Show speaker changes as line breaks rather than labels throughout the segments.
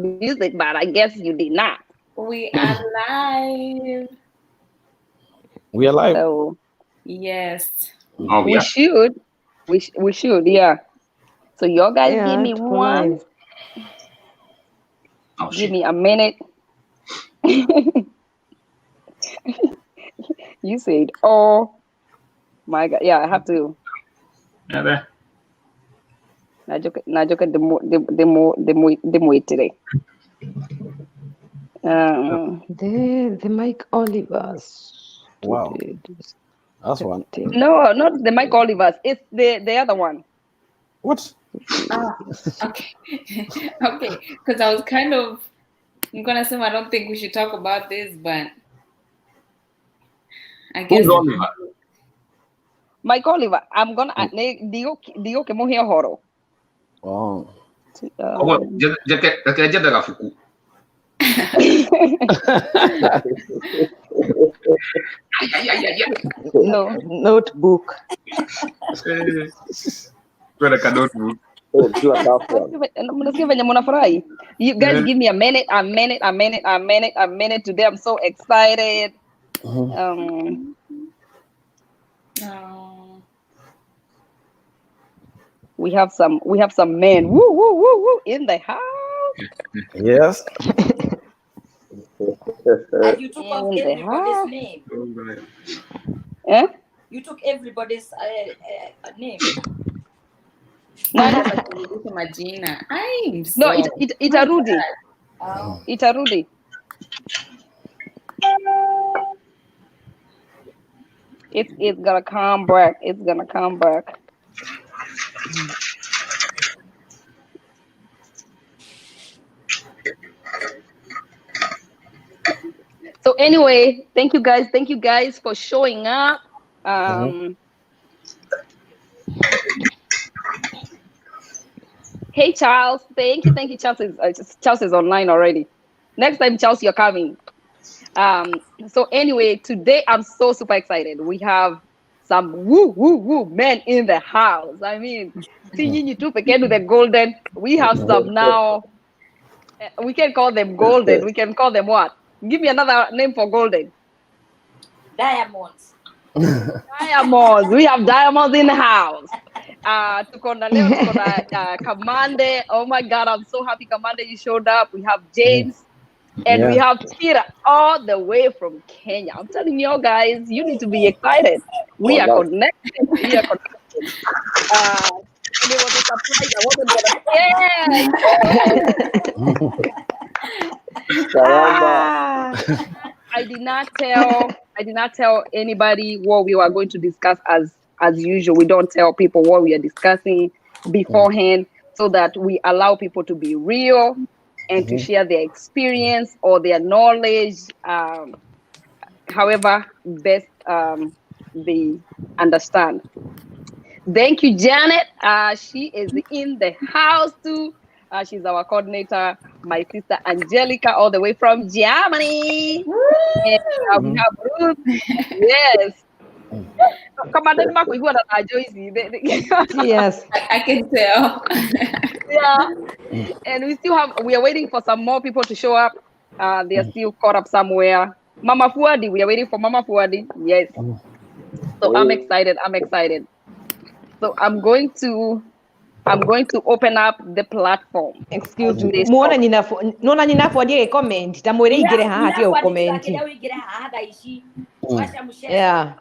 music, but I guess you did not.
We are live.
We are live.
So
Yes.
we should. We should, yeah. So y'all guys give me one. Give me a minute. You said, oh my God. Yeah, I have to. Najoka demo today.
The Mike Olivers.
Wow. That's one.
No, not the Mike Olivers. It's the other one.
What?
Okay. Okay. Because I was kind of, I'm going to say I don't think we should talk about this, but I guess.
Mike Oliver, I'm gonna digo que mujer horo.
Oh.
No
notebook.
Notebook.
You guys give me a minute. Today I'm so excited. We have some men woo in the house.
Yes.
And you took off everybody's name.
Eh?
You took everybody's name.
No, it's a Rudy. It's a Rudy. It's gonna come back. It's gonna come back. So anyway, thank you guys for showing up. Hey Charles, thank you. Charles is online already. Next time, Charles, you're coming. So anyway, today I'm so super excited. We have some woo men in the house. I mean, the golden. We have some now. We can call them golden. We can call them what? Give me another name for golden.
Diamonds.
Diamonds. We have diamonds in the house. Kamande. Oh my God, I'm so happy, Kamande, you showed up. We have James. And we have Tira all the way from Kenya. I'm telling you guys, you need to be excited. We are connected. We are connected. And it was a surprise. I wasn't gonna I did not tell anybody what we were going to discuss as usual. We don't tell people what we are discussing beforehand so that we allow people to be real and to share their experience or their knowledge, however best they understand. Thank you, Janet. She is in the house too. She's our coordinator, my sister Angelica, all the way from Germany. And we have Ruth. Yes.
Yes,
I can tell.
Yeah. And we are waiting for some more people to show up. They are still caught up somewhere. Mama Fuadi, we are waiting for Mama Fuadi. Yes. So I'm excited. So I'm going to open up the platform.
Excuse me. Nona nina for comment. Tamwere igere haha tio comment. Yeah.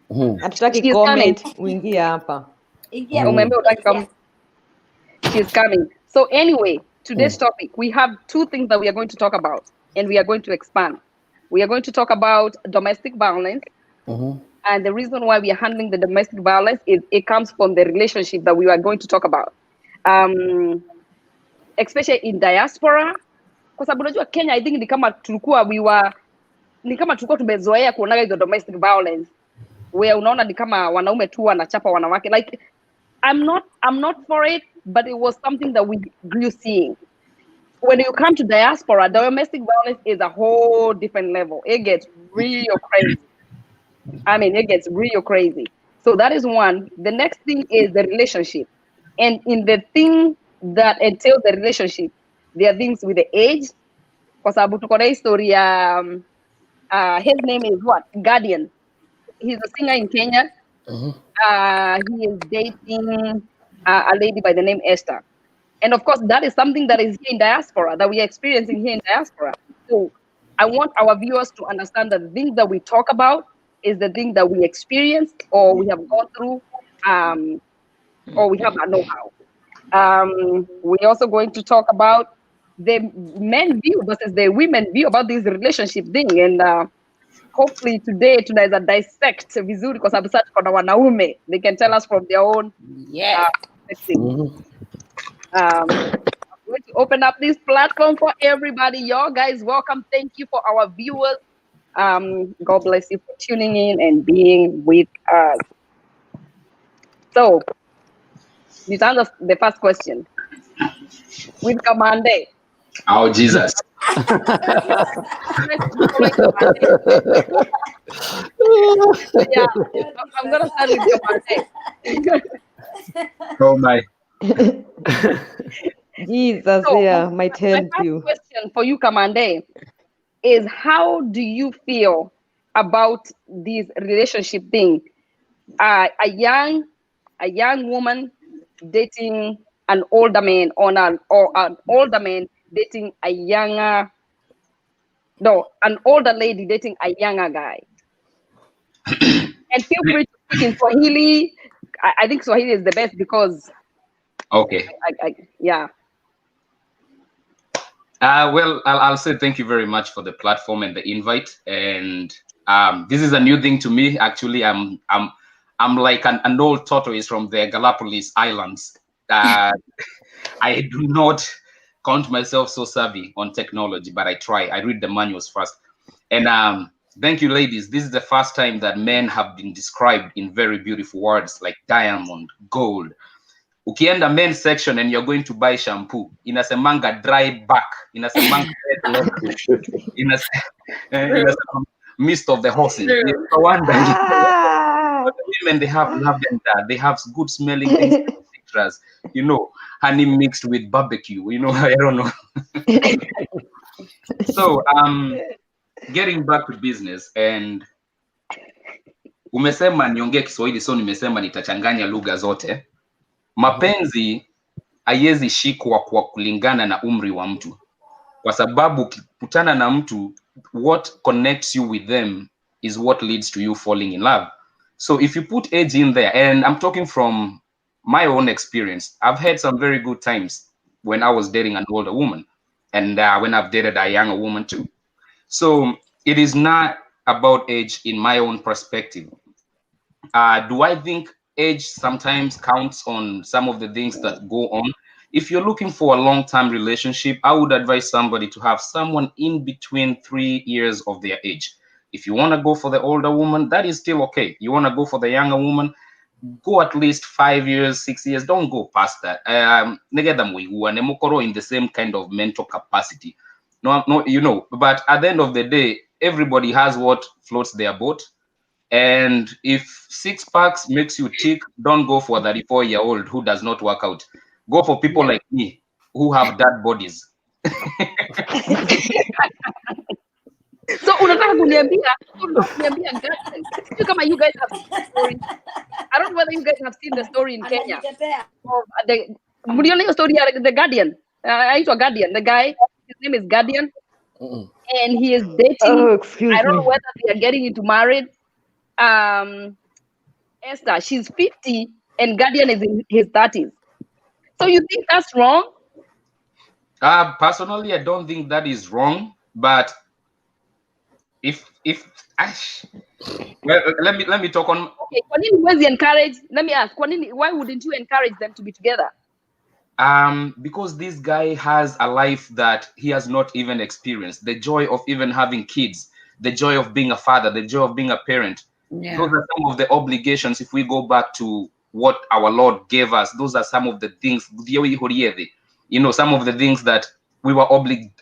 Hatutaki comment uingie hapa.
She's coming. So anyway, today's topic, we have two things that we are going to talk about, and we are going to expand. We are going to talk about domestic violence. And the reason why we are handling the domestic violence is it comes from the relationship that we are going to talk about. Especially in diaspora. Kwa sababu unajua Kenya, I think ni kama tulikuwa tumezoea kuonaga hizo domestic violence. Where unaona ni kama wanaume tu wanachapa wanawake. Like I'm not for it, but it was something that we grew seeing. When you come to diaspora, domestic violence is a whole different level. It gets real crazy. I mean, it gets real crazy. So that is one. The next thing is the relationship. And in the thing that entails the relationship, there are things with the age. Kwa sababu tuko na history ya his name is what? Guardian. He's a singer in Kenya. He is dating a lady by the name Esther. And of course, that is something that is here in diaspora, that we are experiencing here in diaspora. So I want our viewers to understand that the things that we talk about is the thing that we experienced or we have gone through, or we have a know-how. We're also going to talk about the men view versus the women view about this relationship thing. And hopefully today tunaweza dissect vizuri kwa sababu sasa tuko na wanaume. They can tell us from their own perspective. I'm going to open up this platform for everybody. Y'all guys, welcome. Thank you for our viewers. God bless you for tuning in and being with us. So, this answers the first question. With Kamande.
Oh, Jesus.
Yeah, I'm gonna start with Kamande.
Oh my.
Jesus,
So,
yeah, my turn
my
too.
first question for you, Kamande, is how do you feel about this relationship thing? A young woman dating an older man, or an older man dating a younger, an older lady dating a younger guy. And feel free to speak in Swahili. I think Swahili is the best because
Okay.
yeah.
Well, I'll say thank you very much for the platform and the invite. And this is a new thing to me. Actually, I'm like an old tortoise from the Galapagos Islands. I do not count myself so savvy on technology, but I try. I read the manuals first. And thank you, ladies. This is the first time that men have been described in very beautiful words like diamond, gold. Ukienda men's section and you're going to buy shampoo, inasemanga dry back, inasemanga inasemanga mist of the horses. It's the one that but the women, they have lavender, they have good smelling things, citrus, honey mixed with barbecue, I don't know. So getting back to business, and umesema niongee Kiswahili, so nimesema nitachanganya lugha zote. Mapenzi haiwezi shikwa kwa kulingana na umri wa mtu, kwa sababu ukikutana na mtu, what connects you with them is what leads to you falling in love. So if you put age in there, and I'm talking from my own experience, I've had some very good times when I was dating an older woman, and when I've dated a younger woman too. So it is not about age in my own perspective. Do I think age sometimes counts on some of the things that go on? If you're looking for a long-term relationship, I would advise somebody to have someone in between 3 years of their age. If you want to go for the older woman, that is still okay. You want to go for the younger woman, go at least 5 years, 6 years. Don't go past that. In the same kind of mental capacity. No, but at the end of the day, everybody has what floats their boat. And if 6 packs makes you tick, don't go for a 34-year-old who does not work out. Go for people like me who have dad bodies.
So unataka kuniambia Gaten. Sio kama you guys have seen the story. I don't know whether you guys have seen the story in Kenya. Mliona hiyo story ya the Guardian. Aitwa Guardian. The guy, his name is Guardian. And he is dating. I don't know whether they are getting into married. Esther, she's 50 and Guardian is in his 30s. So you think that's wrong?
Personally, I don't think that is wrong. But well, let me talk on.
Okay, kwa nini huwezi encourage? Let me ask. Why wouldn't you encourage them to be together?
Because this guy has a life that he has not even experienced. The joy of even having kids, the joy of being a father, the joy of being a parent. Yeah. Those are some of the obligations. If we go back to what our Lord gave us, those are some of the things, some of the things that we were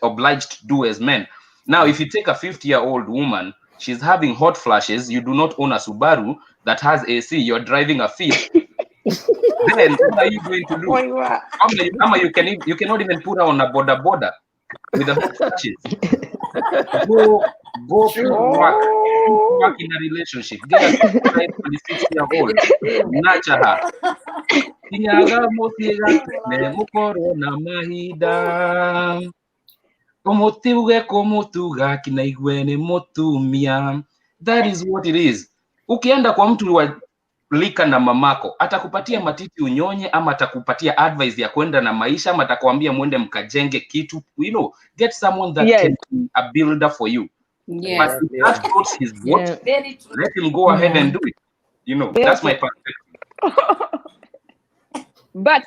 obliged to do as men. Now, if you take a 50-year-old woman, she's having hot flashes, you do not own a Subaru that has AC, you're driving a Fiat. then what are you going to do? You cannot even put her on a border with the hot touches. Go put work in a relationship. Get a 26-year-old. Nurture her. Kinyaga motiga ne mukoro na mahida. Omotiuge komotuga kinaigwe ni motumia. That is what it is. Ukienda kwa mtu wa lika na mamako, atakupatia matiti unyonye, ama atakupatia advice ya kwenda na maisha, ama atakwambia mwende mkajenge kitu. You know, get someone that can be a builder for you.
Yes.
But if that coach is what, let him go ahead and do it. You know, that's my perspective.
But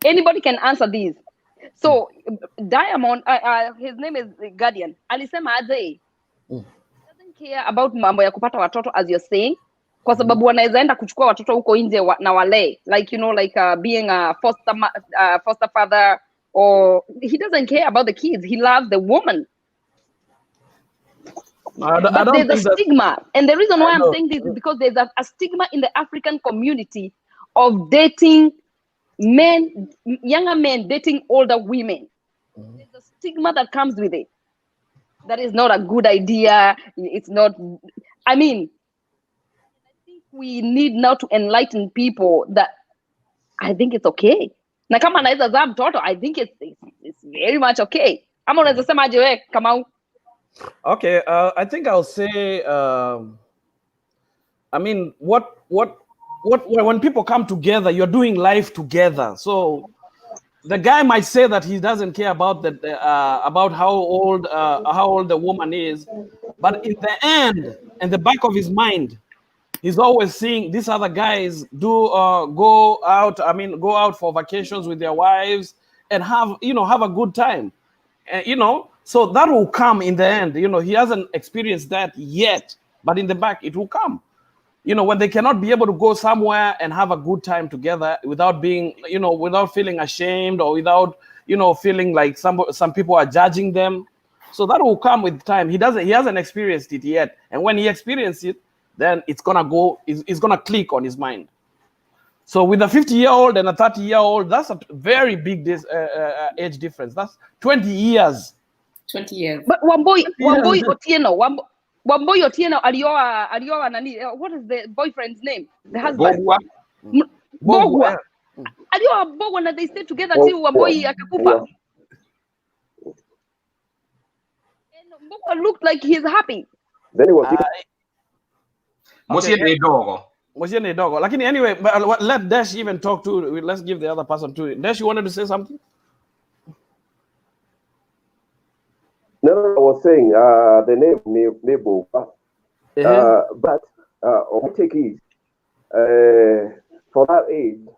anybody can answer these. So Diamond, his name is Guardian. Alisema aje, doesn't care about mambo ya kupata watoto, as you're saying, kwa sababu wanaweza enda kuchukua watoto huko nje na wale, like, you know, like being a foster father, or he doesn't care about the kids. He loves the woman. But there's a stigma, and the reason why I'm saying this is because there's a stigma in the African community of dating men, younger men dating older women. There's a stigma that comes with it. That is not a good idea. It's not. I mean, I think we need now to enlighten people that I think it's okay. Na kama anaweza zaa mtoto, I think it's very much okay. Ama unaweza sema aje wewe kama.
Okay, I think I'll say, I mean, when people come together, you're doing life together. So the guy might say that he doesn't care about about how old the woman is, but in the end, in the back of his mind, he's always seeing these other guys go out for vacations with their wives and have a good time, so that will come in the end. He hasn't experienced that yet, but in the back it will come. When they cannot be able to go somewhere and have a good time together without being, without feeling ashamed, or without, feeling like some people are judging them. So that will come with time. He hasn't experienced it yet. And when he experiences it, then it's gonna click on his mind. So with a 50-year-old and a 30-year-old, that's a very big age difference. That's 20 years.
20 years.
But Wamboi Otieno alioa nani? What is the boyfriend's name? The husband. Bogwa. Alioa Bogwa, and they stayed together till Wamboi akakufa. And Bogwa looked like he's happy.
Then he was
dogo. Lakini anyway, but let Dash even talk too. Let's give the other person too. Dash, you wanted to say something?
No, I was saying the name Nebo, but my take is for that age,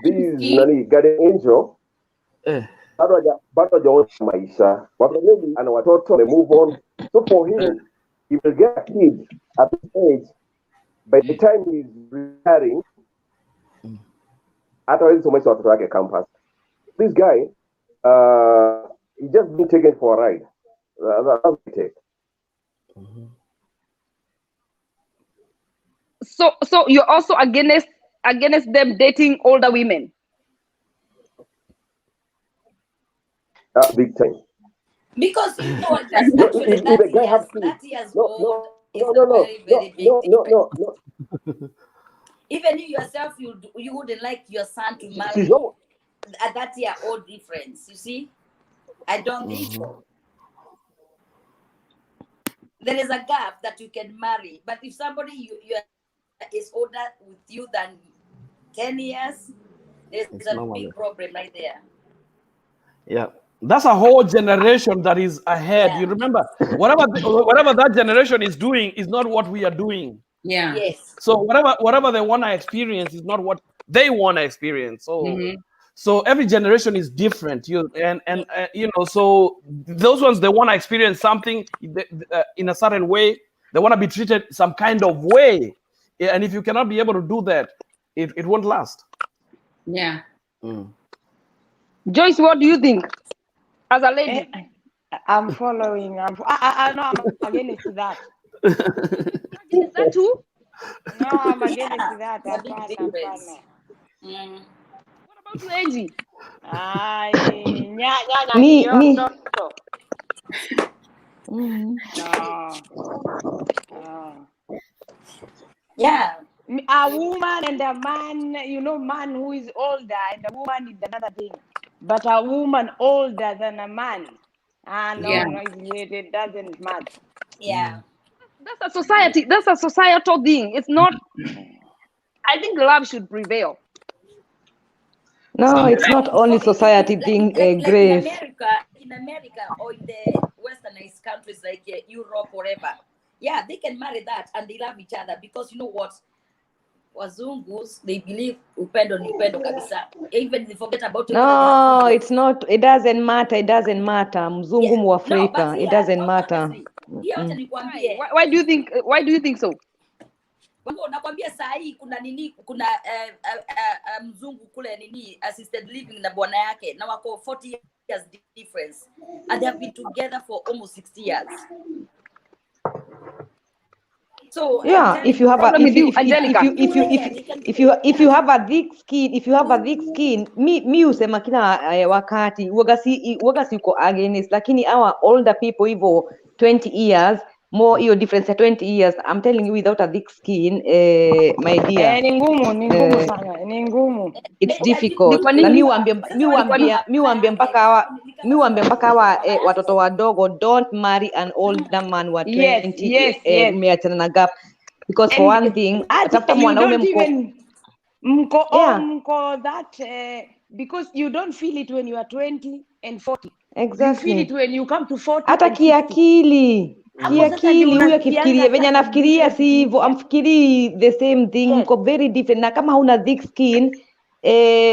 this guardian angel, bado hajaona maisha, and watoto they move on. So for him, he will get a kid at this age. By the time he's retiring, hata so much watoto wake campus. This guy, he just been taken for a ride. That's what it takes.
So you're also against them dating older women?
Big time.
Because you know that's actually 30 years old. No. Even you yourself, you wouldn't like your son to marry at that year-old difference. You see, I don't think so. There is a gap that you can marry, but if somebody is older with you than 10 years, there's a big problem right there.
Yeah. That's a whole generation that is ahead. Yeah. You remember, whatever that generation is doing is not what we are doing.
Yeah.
Yes.
So whatever they want to experience is not what they want to experience. So so every generation is different. So those ones, they want to experience something in a certain way. They want to be treated some kind of way. And if you cannot be able to do that, it won't last.
Yeah.
Joyce, what do you think? As a lady,
I'm following. I'm against that.
Is that too?
No, I'm against that.
It's a big
Hapana,
difference.
hapana.
What about you, Angie?
Ai, nyanya
Me.
kioto. No. No.
Yeah.
A woman and a man, man who is older and a woman is another thing. But a woman older than a man, no, it doesn't matter.
Yeah.
That's a society. That's a societal thing. It's not. I think love should prevail.
No, it's not only society thing, Grace.
In America or in the westernized countries like Europe, wherever, yeah, they can marry that and they love each other because you know what? Wazungus, they believe upendo ni upendo kabisa. Even they forget about it.
No, it's not. It doesn't matter. It doesn't matter. Mzungu Mwafrika. It doesn't matter.
Why do you think? Why do you think so?
Nakwambia saa hii kuna mzungu kule assisted living na bwana yake na wako 40 years difference and they have been together for almost 60 years. So
yeah, if you have a if you have a thick skin, mi usema kila wakati waga siko against, lakini our older people hivyo 20 years more, hiyo difference ya 20 years, I'm telling you, without a thick skin, my dear,
ni ngumu sana, ni ngumu.
It's difficult. Na mi waambie mpaka hawa watoto wadogo, don't marry an older man wa 20, umeachana na gap, because for one thing atafuta mwanaume
mko that because you don't feel it when you are 20 and 40.
Exactly.
You feel it when you come to 40.
Hata kiakili huyo akifikiria venye anafikiria si hivyo, amfikiri the same thing. Mko very different, na kama huna thick skin,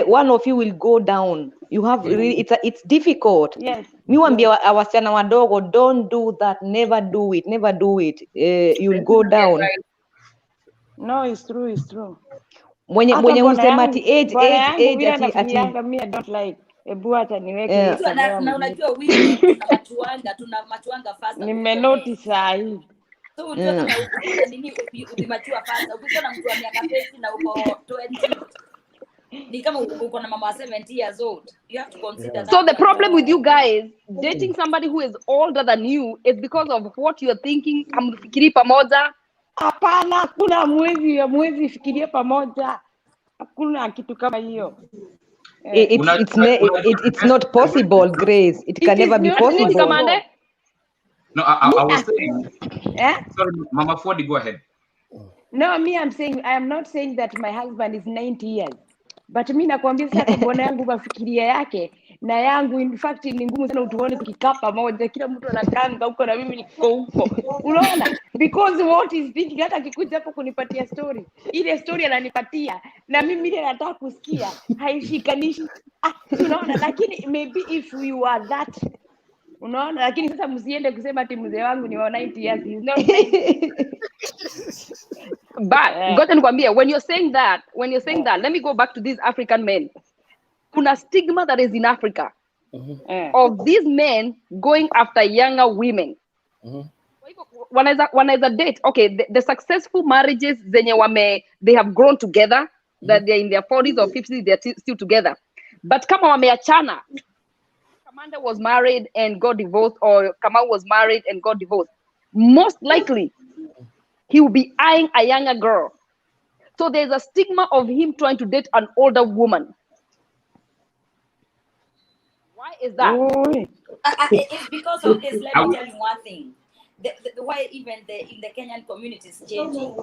one of you will go down. You have really, it's difficult. Mi waambia wasichana wadogo, don't do that, never do it. You'll go down.
No, it's true.
Mwenye usema ati age
mimi I don't like. Ebu acha niweke
na unajua wewe tuna machuanga fast.
Nimenotice saa hii.
So unajua kama nini umachua fast. Ukiona mtu wa miaka 50 na uko 20 ni kama uko na mama wa 70 years old. You have to consider that.
So the problem with you guys dating somebody who is older than you is because of what you are thinking. Hamfikiri pamoja.
Hapana, hakuna mwezi fikiria pamoja. Hakuna kitu kama hiyo.
It's not possible, Grace. It can never be possible.
No, I was saying. Sorry, Mama Ford, go ahead.
No, I am not saying that my husband is 90 years. But mimi nakwambia sasa bwana yangu mafikiria yake na yangu, in fact ni ngumu sana utuone tukikaa pamoja, kila mtu anakanga huko na mimi niko huko. Unaona? Because what is thinking, hata akikuja hapo kunipatia story, ile story ananipatia na mimi ile nataka kusikia haishikanishi. Unaona? Lakini maybe if you are that, unaona, lakini sasa msiende kusema ati mzee wangu ni wa 90 years. He's not 90.
But ngoja nikwambie, when you're saying that, let me go back to these African men. Kuna stigma that is in Africa of these men going after younger women. Wanaweza date, okay, the successful marriages zenye they have grown together, that they're in their 40s or 50s, they're still together. But kama wameachana, Commander was married and got divorced, or Kamau was married and got divorced, most likely he will be eyeing a younger girl. So there's a stigma of him trying to date an older woman. Why is that?
It's because of this. Let me tell you one thing. The way even in the Kenyan community is changing.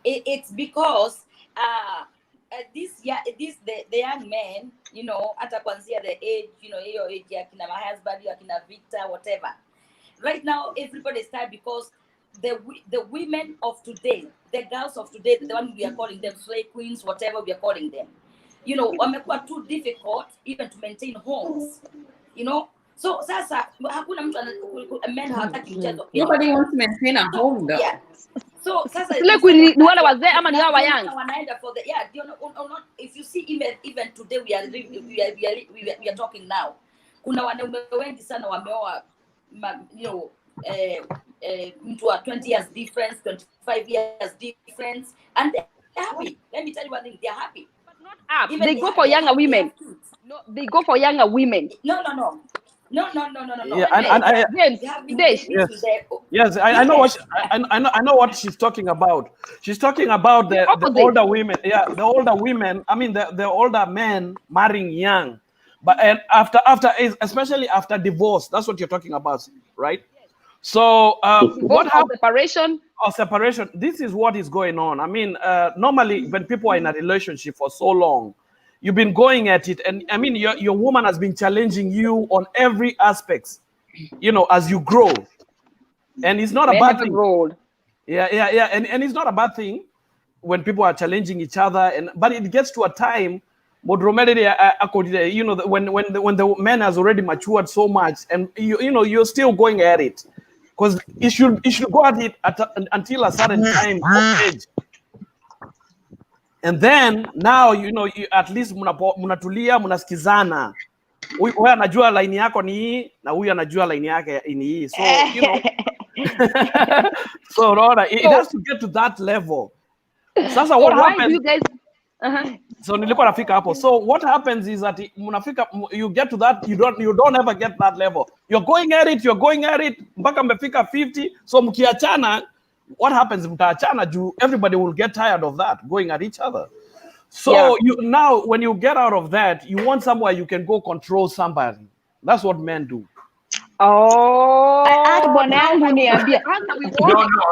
It's because the young men, hata kuanzia the age, hiyo age ya kina my husband, ya kina Victor, whatever. Right now, everybody is tired because the women of today, the girls of today, the one we are calling them slave queens, whatever we are calling them, wamekuwa too difficult even to maintain homes, So sasa hakuna mtu men hataki mchezo.
Nobody wants to maintain a home though.
Yeah. So sasa
slave queen ni wale wazee ama ni hawa young?
Wanaenda for the if you see even today we are talking now. Kuna wanaume wengi sana wameoa into a 20 years difference, 25 years difference, and they're happy. Let me tell you one thing, they're happy.
But not up.
Even
They go for younger women. No, they go for younger women.
No.
Yeah, and
James,
yes, I know what I know what she's talking about. She's talking about the older women. Yeah, the older women. I mean, the older men marrying young, but and after especially after divorce. That's what you're talking about, right? So what happened?
Separation.
Or separation. This is what is going on. I mean, normally when people are in a relationship for so long, you've been going at it, and I mean, your woman has been challenging you on every aspect, you know, as you grow, and it's not a bad thing. Yeah, and it's not a bad thing when people are challenging each other, but it gets to a time, you know, when the man has already matured so much, and you know you're still going at it, because it should go at it until a certain time of age. And then now, you know, at least mnatulia, mnasikizana. Huyu anajua line yako ni hii na huyu anajua line yake ni hii. So, you know. So, Rhoda, it has to get to that level. Sasa what happens?
You guys...
So nilikuwa nafika hapo. So what happens is that you get to that, you don't ever get that level. You're going at it mpaka mmefika 50. So mkiachana, what happens? Everybody will get tired of that, going at each other. So now when you get out of that, you want somewhere you can go control somebody. That's what men do.
Oh, bwana yangu niambia.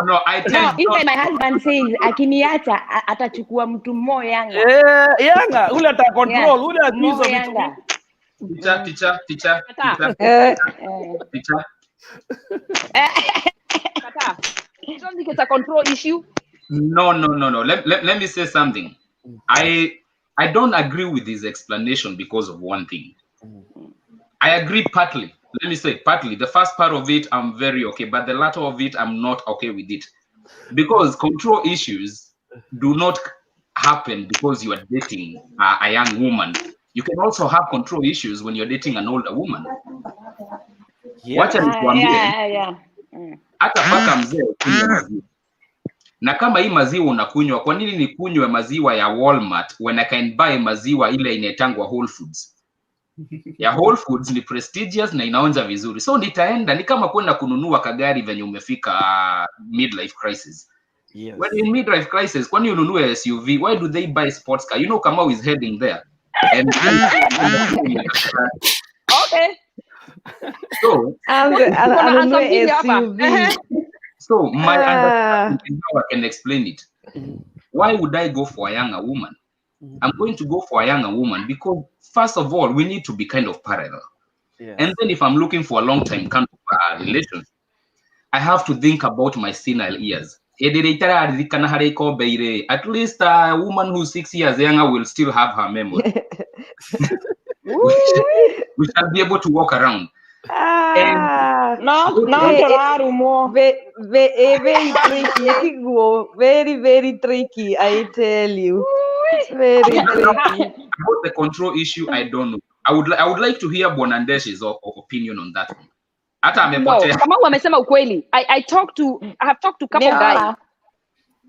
No, I tell you.
Even my husband says akiniacha atachukua mtu mmoja Yanga.
Yanga, ule ata control, ule atizo
Yanga. Teacher.
Kata. You don't think it's a control issue?
No. Let me say something. I don't agree with his explanation because of one thing. I agree partly. Let me say partly. The first part of it, I'm very okay, but the latter of it, I'm not okay with it. Because control issues do not happen because you are dating a young woman. You can also have control issues when you're dating an older woman. Hata paka mzee kunywa maziwa. Na kama hii maziwa unakunywa, kwa nini nikunywe maziwa ya Walmart when I can buy maziwa ile inaitangwa Whole Foods? Ya Whole Foods ni prestigious na inaonja vizuri. So nitaenda, ni kama kwenda kununua kagari venye umefika midlife crisis. Yes. When in midlife crisis, when you ununue SUV, why do they buy sports car? You know Kamau is heading there. And
okay.
So
so my understanding, how I can explain it. Why would I go for a younger woman? I'm going to go for a younger woman because first of all, we need to be kind of parallel. Yes. And then if I'm looking for a long time kind of relation, I have to think about my senile years. At least a woman who's 6 years younger will still have her memory. We shall be able to walk around.
Very, very tricky, I tell you. Very tricky.
About the control issue, I don't know. I would like to hear Bonandesh's opinion on that one.
Kama wamesema ukweli. I have talked to a couple guys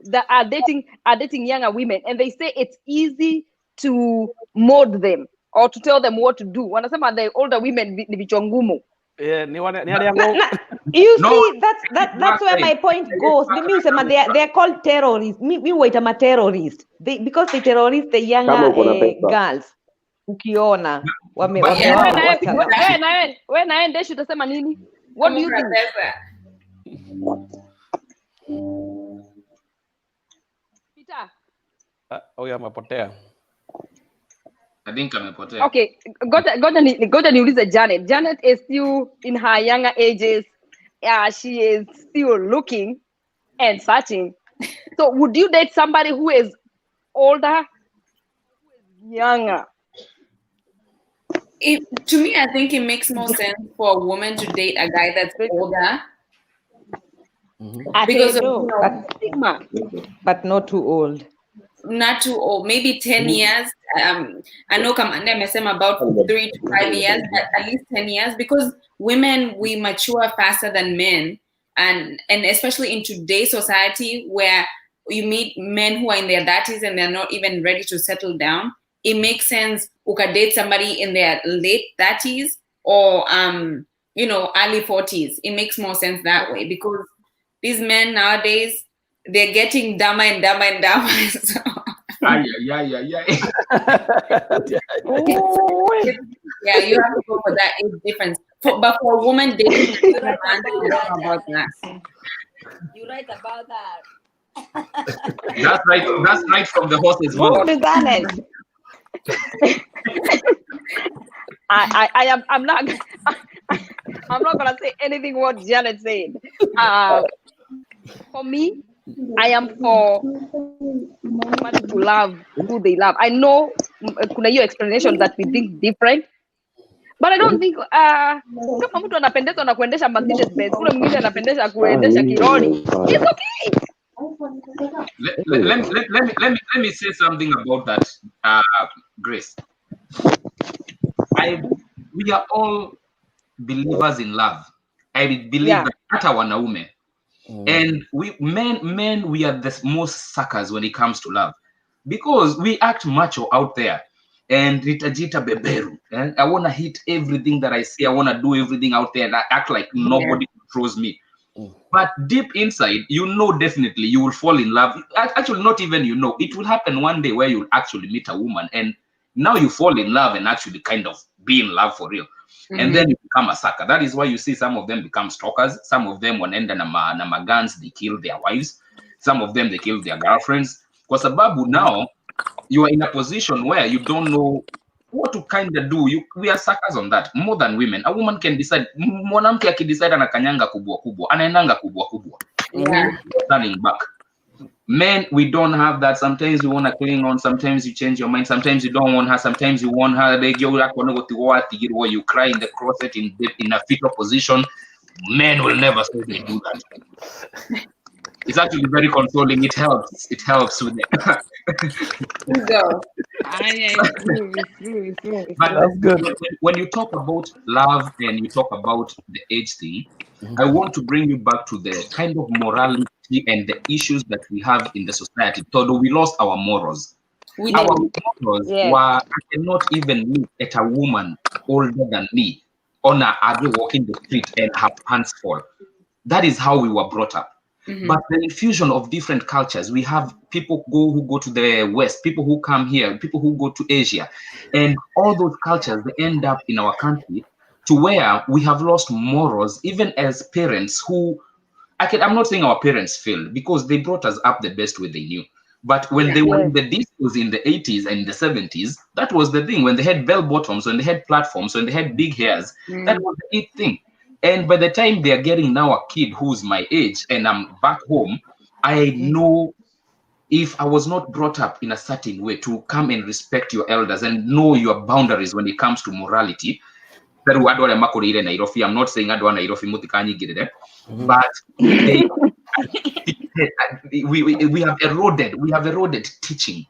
that are dating younger women, and they say it's easy to mold them or to tell them what to do. Wanasema the older women ni vichwa ngumu.
You see, that's where my point goes. They're called terrorists. Me wait, I'm a terrorist. Because they terrorist the younger girls. Ukiona
wewe naende utasema nini? What do you think? Peter.
Amepotea.
I think amepotea.
Okay, goja niulize Janet. Janet is still in her younger ages. She is still looking and searching. So would you date somebody who is older, who is younger?
To me, I think it makes more sense for a woman to date a guy that's older. Because of
stigma.
But not too old.
Not too old, maybe 10 years. I know Kamande amesema about 3 to 5 years, but at least 10 years, because women, we mature faster than men. and especially in today's society where you meet men who are in their 30s and they're not even ready to settle down, it makes sense date somebody in their late 30s or early 40s. It makes more sense that way, because these men nowadays, they're getting dumber and dumber and dumber. So.
Yeah.
Yeah, you have to go for that age difference. But for a woman dating,
You're right about that. You're right about that.
That's right from the horse's mouth.
What is honest?
I'm not gonna say anything what Janet said. For me, I am for somebody to love who they love. I know kuna hiyo explanation that we think different, but I don't think kama mtu anapendezwa na kuendesha Mercedes Benz, ule mwingine anapendezwa kuendesha Kironi, it's okay.
Let me say something about that, Grace. We are all believers in love. I believe that hata wanaume. And we men, we are the most suckers when it comes to love, because we act macho out there and ritajita beberu. And I want to hit everything that I see. I want to do everything out there and I act like nobody controls me. But deep inside, definitely you will fall in love. Actually, not even it will happen one day where you'll actually meet a woman and now you fall in love and actually kind of be in love for real. And then you become a sucker. That is why you see some of them become stalkers. Some of them wanaenda na guns, they kill their wives. Some of them, they kill their girlfriends. Kwa sababu now you are in a position where you don't know what to kind of do. We are suckers on that more than women. A woman can decide. Mwanamke akidecide anakanyanga kubwa kubwa, anaendanga kubwa kubwa. Turning back. Men, we don't have that. Sometimes you want to cling on. Sometimes you change your mind. Sometimes you don't want her. Sometimes you want her. You cry in the closet in a fetal position. Men will never say they do that. It's actually very consoling. It helps. It helps with it. But that's good. When you talk about love and you talk about the age thing, I want to bring you back to the kind of morality and the issues that we have in the society. Though we lost our morals. Our morals were, I cannot even look at a woman older than me on a walking the street and have pants fall. That is how we were brought up. But the infusion of different cultures, we have people who go to the West, people who come here, people who go to Asia, and all those cultures, they end up in our country to where we have lost morals, even as parents who, I'm not saying our parents failed, because they brought us up the best way they knew. But when they were in the discos in the 80s and the 70s, that was the thing. When they had bell bottoms, when they had platforms, when they had big hairs, that was the it thing. And by the time they are getting now a kid who's my age and I'm back home, I know if I was not brought up in a certain way to come and respect your elders and know your boundaries when it comes to morality, I'm not saying I don't want but we have eroded teaching.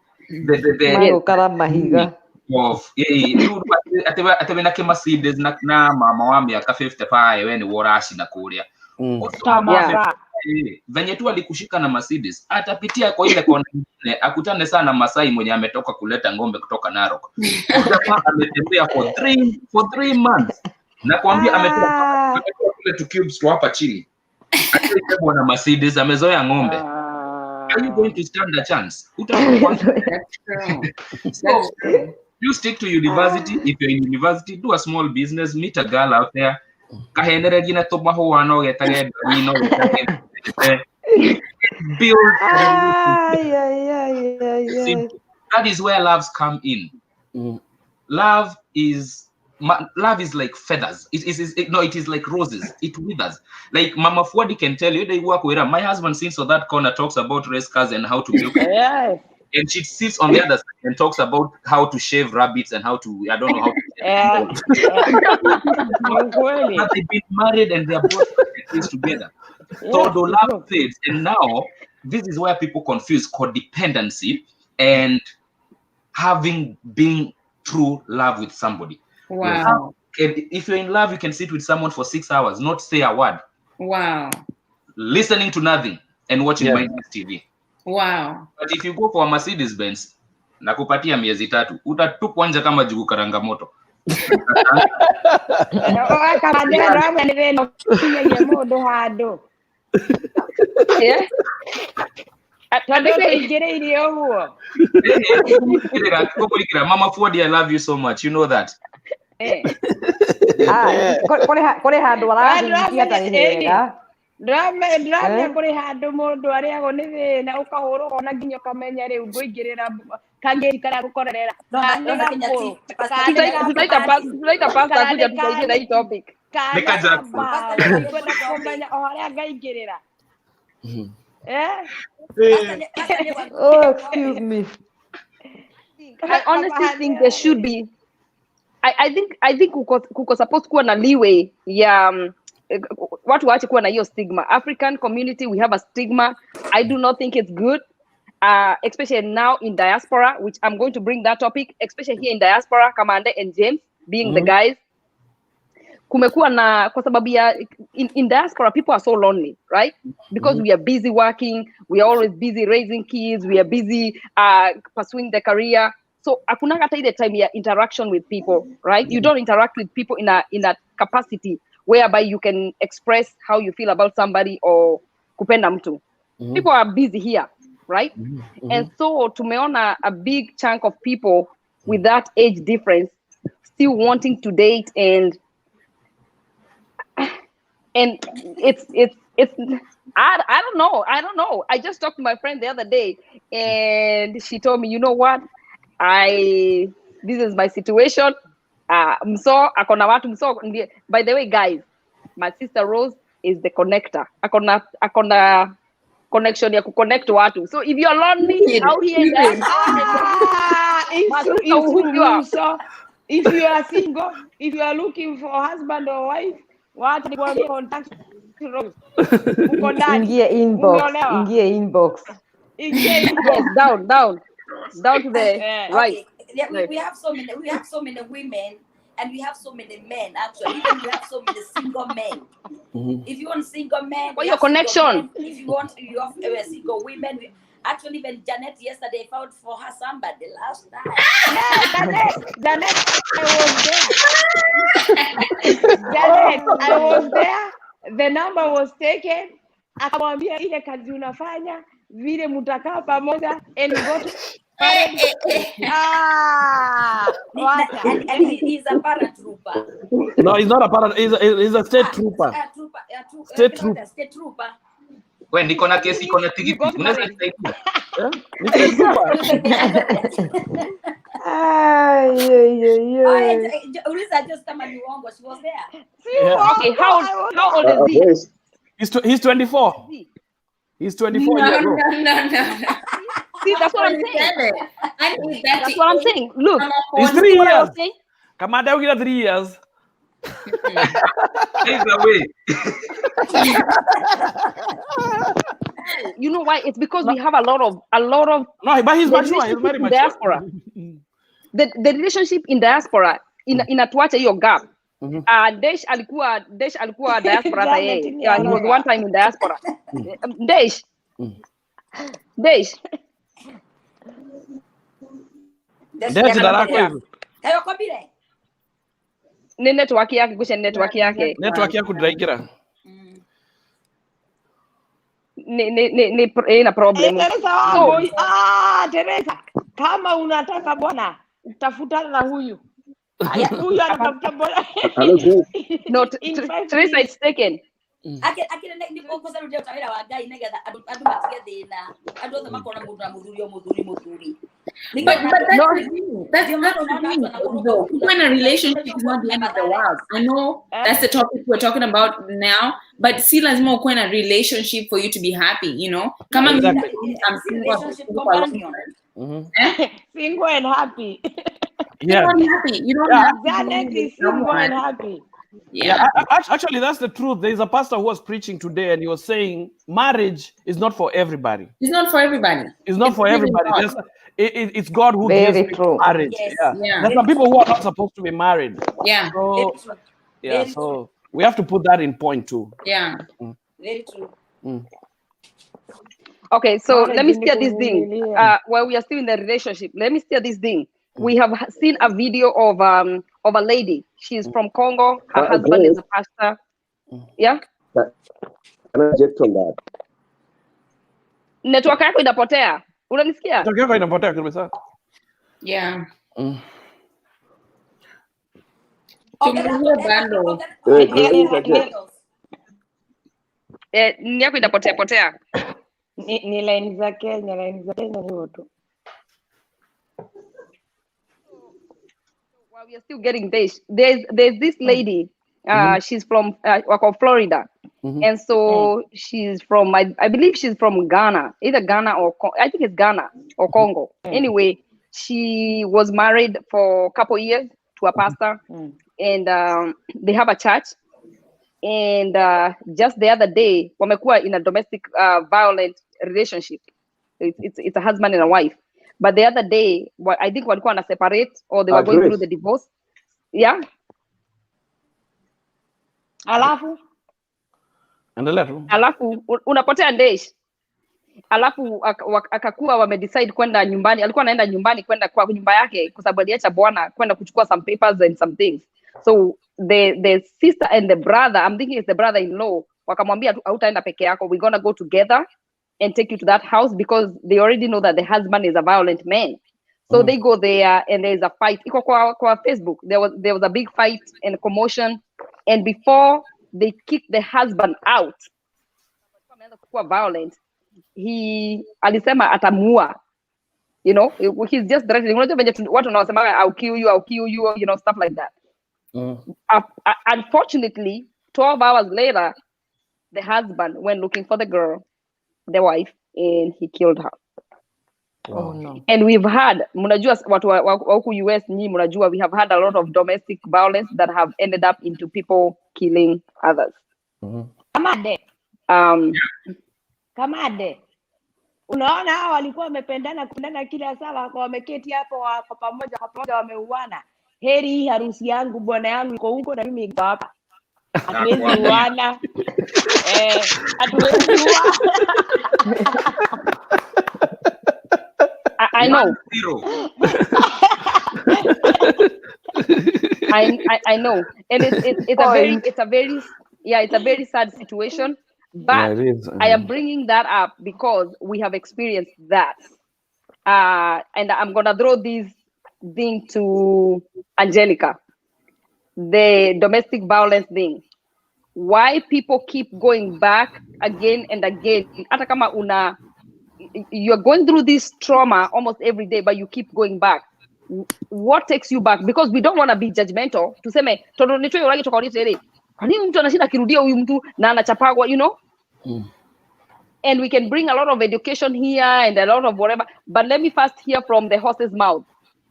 Of atebe na Mercedes na mama wa miaka 50 pae we ni worashi na kuria venye tu alikushika na Mercedes atapitia kwa ile kona nyingine akutane sana Masai mwenye ametoka kuleta ng'ombe kutoka Narok. Ametembea for 3 months na kuambia ametoka kule tu cubes tu hapa chini atembea na Mercedes amezoea ng'ombe. Are you going to stand a chance? So you stick to university. If you're in university, do a small business, meet a girl out there. Build. That is where loves come in. Love is like feathers. It is like roses. It withers. Like Mama Fuadi can tell you, they work with her. My husband sits on that corner, talks about race cars and how to milk. And she sits on the other side and talks about how to shave rabbits and how to, I don't know how to. But they've been married and they're both kids together. So the love fades. And now, this is where people confuse codependency and being true love with somebody.
Wow.
If you're in love, you can sit with someone for 6 hours, not say a word.
Wow.
listening to nothing and watching
Yeah.
mindless TV.
Wow.
But if you go for a Mercedes Benz, nakupatia miezi 3, utatupwa nje kama jugu karanga moto. Mama Ford, I love you so much. You know that.
Kore handu warathungia ta hega.
Drama kuri handu mundu ariago ni thina ukahurwo ona nginya ukamenya riu nguingirira kangeri kara gukorera
Tutaita pasta kuja tusaidie na hii topic.
Kumenya oharia ngaingirira.
Oh, excuse me.
I honestly think there should be. I think kuko supposed kuwa na leeway ya watu waache kuwa na hiyo stigma. African community, we have a stigma. I do not think it's good, especially now in diaspora, which I'm going to bring that topic, especially here in diaspora, Kamande and James being the guys. Kumekuwa na kwa sababu ya in diaspora, people are so lonely, right? Because we are busy working, we are always busy raising kids, we are busy pursuing the career. So hakuna hata ile time ya interaction with people, right? You don't interact with people in a capacity whereby you can express how you feel about somebody or kupenda mtu. People are busy here, right? And so tumeona a big chunk of people with that age difference still wanting to date, and it's I don't know. I just talked to my friend the other day and she told me, you know what? This is my situation. Mso akona watu mso. By the way, guys, my sister Rose is the connector. Akona connection ya kuconnect watu. So if you're lonely out here,
if you are single, if you are looking for a husband or wife, what you want to contact Rose?
Ingia inbox.
Yes, down to the right.
Okay. Yeah, we have so many women, and we have so many men. Actually, even we have so many single men. If you want single men,
what's your connection?
If you want, you have single women. Actually, when Janet yesterday found for her somebody last night.
Janet, I was there. The number was taken. Akamwambia ile kazi unafanya vile mutakaa pamoja and got
and he's a paratrooper.
No, he's not a paratrooper. He's a state trooper. State trooper.
When niko na kesi iko na tikiti, unaweza nisaidia?
Ni state trooper.
Ulisa just kama ni uongo, she was there.
Okay, how old is he?
He's 24. He's 24 years old.
No.
See, that's what I'm saying. That's what I'm saying. Look,
He's 3 years. Come on, down 3 years.
Take away.
You know why? It's because we have a lot of.
No, but he's mature. He's very mature.
Diaspora. The relationship in diaspora inatuacha hiyo gap. Desh alikuwa diaspora hata yeye. Yeah, he was one time in diaspora. Desh.
Desh darako hizo.
Hayo kabile.
Ni network yake, kusha network yake.
Network yako draikira.
Ni ina problem.
Teresa, kama unataka bwana, utafutana na huyu. Huyu anatafuta bwana.
No, Teresa is taken.
Akire ndiko kosa rudia utawira wa Ngai negetha andu matige thina andu othe makona mundu na muthuri.
But that's not the thing. When a relationship is not the end of the world. I know that's the topic we're talking about now, but si lazima uko in a relationship for you to be happy, you know? Come on,
Exactly.
I'm relationship companion.
Single and happy.
Yeah.
You don't have
Janet is single and happy.
Yeah.
Actually, that's the truth. There is a pastor who was preaching today, and he was saying marriage is not for everybody.
It's not for everybody.
It's not for everybody. It's God who
Very
gives people
true.
marriage.
Yes.
Yeah.
There's some people who are not supposed to be married.
Yeah.
So, so we have to put that in point too.
Yeah.
Very true.
Okay, so let me steer this thing. While we are still in the relationship, let me steer this thing. We have seen a video of a lady. She's from Congo. Her husband is a pastor. Yeah.
Can I object on that?
Network yako inapotea. Unanisikia?
Network yako inapotea kabisa.
Yeah.
Ni yako inapotea potea.
Ni line za Kenya hivyo tu.
While we are still getting this, there's this lady. She's from Florida, and so she's from I believe she's from Ghana, either Ghana or I think it's Ghana or Congo. Anyway, she was married for a couple years to a pastor, and they have a church. And just the other day, wamekuwa in a domestic violent relationship. It's a husband and a wife. But the other day, I think walikuwa na separate or they were going through the divorce. Yeah.
Alafu
unapotea ndesh. Alafu akakuwa wamedecide kwenda nyumbani. Alikuwa anaenda nyumbani kwenda kwa nyumba yake kwa sababu aliacha bwana kwenda kuchukua some papers and some things. So the sister and the brother, I'm thinking it's the brother-in-law, wakamwambia hautaenda peke yako, we're gonna go together and take you to that house because they already know that the husband is a violent man. So they go there and there's a fight. Iko kwa Facebook, there was a big fight and commotion, and before they kicked the husband out, violent, he alisema atamuua. You know, he's just threatening. Watu wanasema I'll kill you, you know, stuff like that. Unfortunately, 12 hours later, the husband went looking for the girl, the wife, and he killed her.
Oh no.
And we've had, mnajua watu wa huku US ni mnajua, we have had a lot of domestic violence that have ended up into people killing others.
Kamade. Unaona hao walikuwa wamependana kila saa wameketi hapo kwa pamoja wameuana. Heri hii harusi yangu bwana yangu iko huko na mimi niko hapa. Hatuwezi uana. Hatuwezi uana.
I know. I know. And it's a very sad situation. But I am bringing that up because we have experienced that. And I'm going to throw this thing to Angelica. The domestic violence thing. Why people keep going back again and again. Hata kama you're going through this trauma almost every day, but you keep going back. What takes you back? Because we don't want to be judgmental. Tuseme, mtu anashinda akirudia huyu mtu na anachapagwa, you know? And we can bring a lot of education here and a lot of whatever. But let me first hear from the horse's mouth.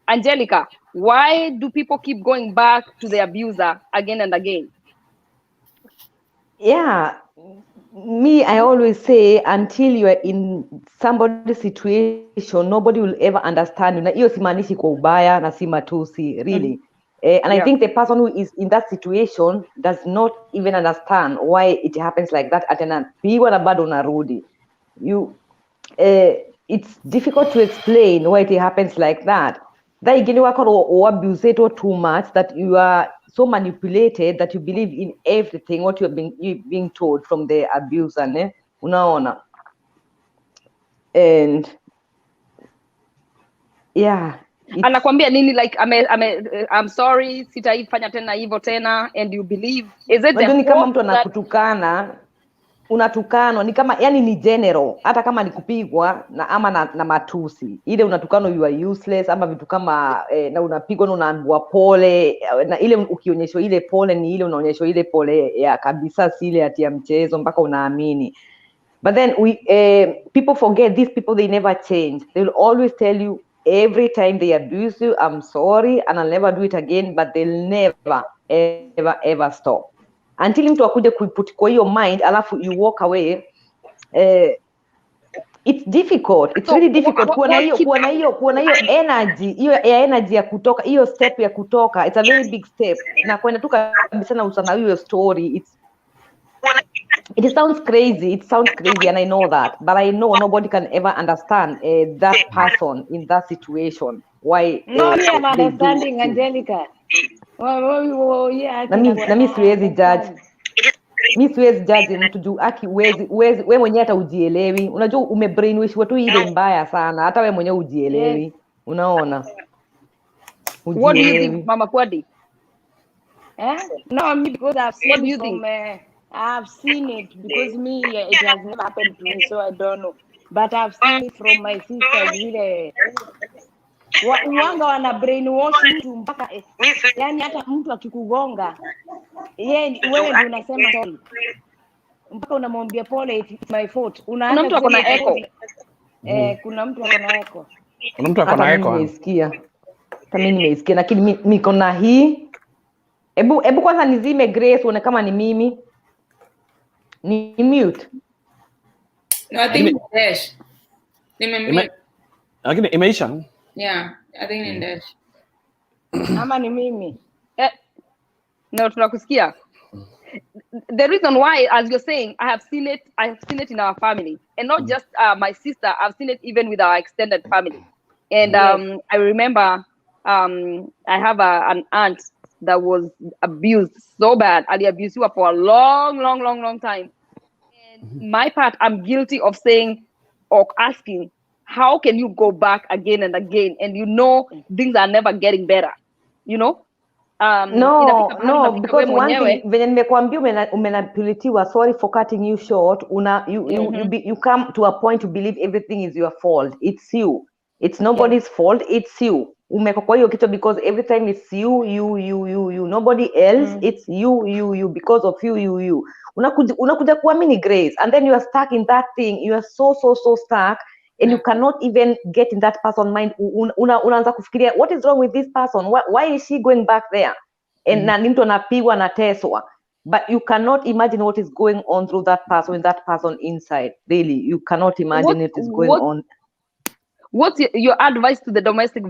Angelica, why do people keep going back to the abuser again and again?
Yeah, me, I always say, until you are in somebody's situation, nobody will ever understand. Na hiyo simaanishi kwa ubaya na si matusi, really. And I think the person who is in that situation does not even understand why it happens like that. Atapigwa na bado unarudi. It's difficult to explain why it happens like that. That again, you are abused too much that you are so manipulated that you believe in everything what you're being told from the abuser. Ne? Unaona. And yeah.
Anakwambia nini, like I'm sorry, sitaifanya tena hivyo tena, and you believe, is it
ni kama mtu anakutukana, unatukanwa ni kama yani ni general, hata kama ni kupigwa na matusi, ile unatukano you are useless ama vitu kama na unapigwa na unaambiwa pole, na ile ukionyeshwa ile pole ni ile unaonyeshwa ile pole ya kabisa, si ile ati ya mchezo mpaka unaamini. But then people forget, these people, they never change. They will always tell you every time they abuse you, I'm sorry and I'll never do it again, but they'll never ever stop until mtu akuje kuiput kwa hiyo mind, alafu you walk away. It's difficult, it's really difficult kuona hiyo energy ya kutoka, hiyo step ya kutoka. It's a very big step na kwenda tu kabisa na usana hiyo story. It sounds crazy. It sounds crazy, and I know that. But I know nobody can ever understand that person in that situation. Why
No, me, I'm
they do
understanding,
things.
Angelica. Oh, yeah,
Na mi siwezi judge. Mi siwezi judge mtu juu aki we mwenyewe hata ujielewi. Unajua umebrainwashwa tu ile mbaya sana. Hata we mwenyewe ujielewi.
Yes.
Unaona?
What do you
Ujielewi.
think, Mama Kwadi?
No, me, because I've
What do
seen
you think?
I've seen it because me, it has never happened to me, so I don't know. But I've seen it from my sisters vile wanga wana brainwash mtu mpaka yani hata mtu akikugonga wewe ndio unasema sorry mpaka unamwambia pole, it's my fault.
Kuna mtu ako na echo.
Kuna mtu ako na echo.
Kuna mtu ako na echo.
Nimesikia. Hata mimi nimeisikia, lakini niko na hii. Ebu kwanza nizime Grace uone kama ni mimi. Ni mute.
No, I think it's Dash.
Lakini imeisha.
Yeah, I think in Dash.
Ama ni mimi.
No, tunakusikia. The reason why, as you're saying, I have seen it in our family, and not just my sister. I've seen it even with our extended family. And I remember I have an aunt that was abused so bad. Ali abused her for a long time. And my part, I'm guilty of saying or asking, how can you go back again and again, and you know things are never getting better, you know?
No, because one thing, venye nimekuambia umenapilitiwa, sorry for cutting you short, you come to a point to believe everything is your fault. It's you. It's nobody's fault, it's you. Umeko kwa hiyo kitu because every time it's you. Nobody else, it's you because of you. Unakuja kuamini Grace, and then you are stuck in that thing. You are so stuck. And you cannot even get in that person's mind. Unaanza kufikiria, what is wrong with this person? Why is she going back there? And na mtu anapigwa na teswa. But you cannot imagine what is going on through that person, with that person inside. Really, you cannot imagine it is going on.
What's your advice to the domestic